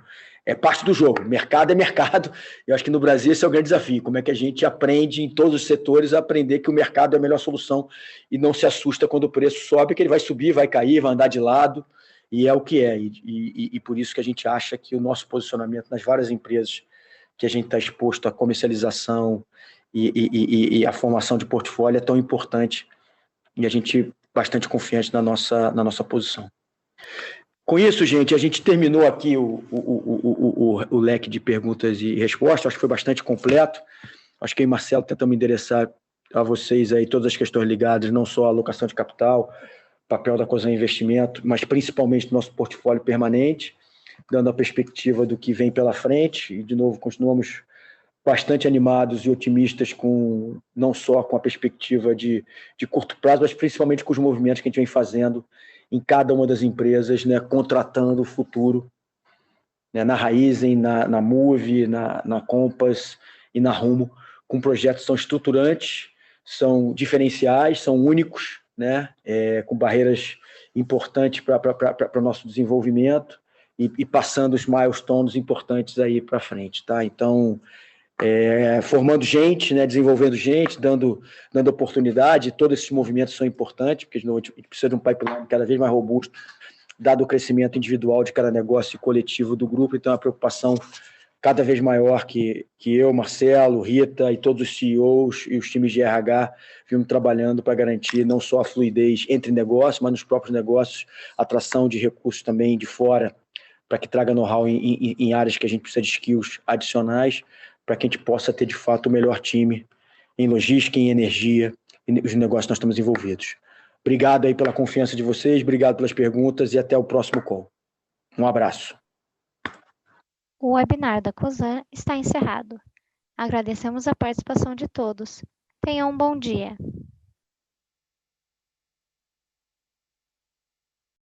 é parte do jogo. Mercado é mercado. Eu acho que no Brasil esse é o grande desafio. Como é que a gente aprende em todos os setores a aprender que o mercado é a melhor solução e não se assusta quando o preço sobe, que ele vai subir, vai cair, vai andar de lado, e é o que é. E por isso que a gente acha que o nosso posicionamento nas várias empresas que a gente está exposto à comercialização e à formação de portfólio é tão importante, e a gente bastante confiante na nossa posição. Com isso, gente, a gente terminou aqui o leque de perguntas e respostas. Acho que foi bastante completo. Acho que eu e Marcelo tentamos endereçar a vocês aí todas as questões ligadas, não só à alocação de capital, papel da Cosan Investimento, mas principalmente do nosso portfólio permanente, dando a perspectiva do que vem pela frente. E, de novo, continuamos bastante animados e otimistas não só com a perspectiva de curto prazo, mas principalmente com os movimentos que a gente vem fazendo em cada uma das empresas, né, contratando o futuro, né, na Raizen, na Move, na Compass e na Rumo, com projetos que são estruturantes, são diferenciais, são únicos, né, com barreiras importantes para o nosso desenvolvimento e passando os milestones importantes aí para frente, tá? Então, formando gente, né, desenvolvendo gente, dando oportunidade. Todos esses movimentos são importantes, porque de novo, a gente precisa de um pipeline cada vez mais robusto, dado o crescimento individual de cada negócio e coletivo do grupo. Então, a preocupação cada vez maior que eu, Marcelo, Rita e todos os CEOs e os times de RH vimos trabalhando para garantir não só a fluidez entre negócios, mas nos próprios negócios, atração de recursos também de fora, para que traga know-how em áreas que a gente precisa de skills adicionais, para que a gente possa ter, de fato, o melhor time em logística, em energia e os negócios que nós estamos envolvidos. Obrigado aí pela confiança de vocês, obrigado pelas perguntas e até o próximo call. Um abraço. O webinar da Cosan está encerrado. Agradecemos a participação de todos. Tenham um bom dia.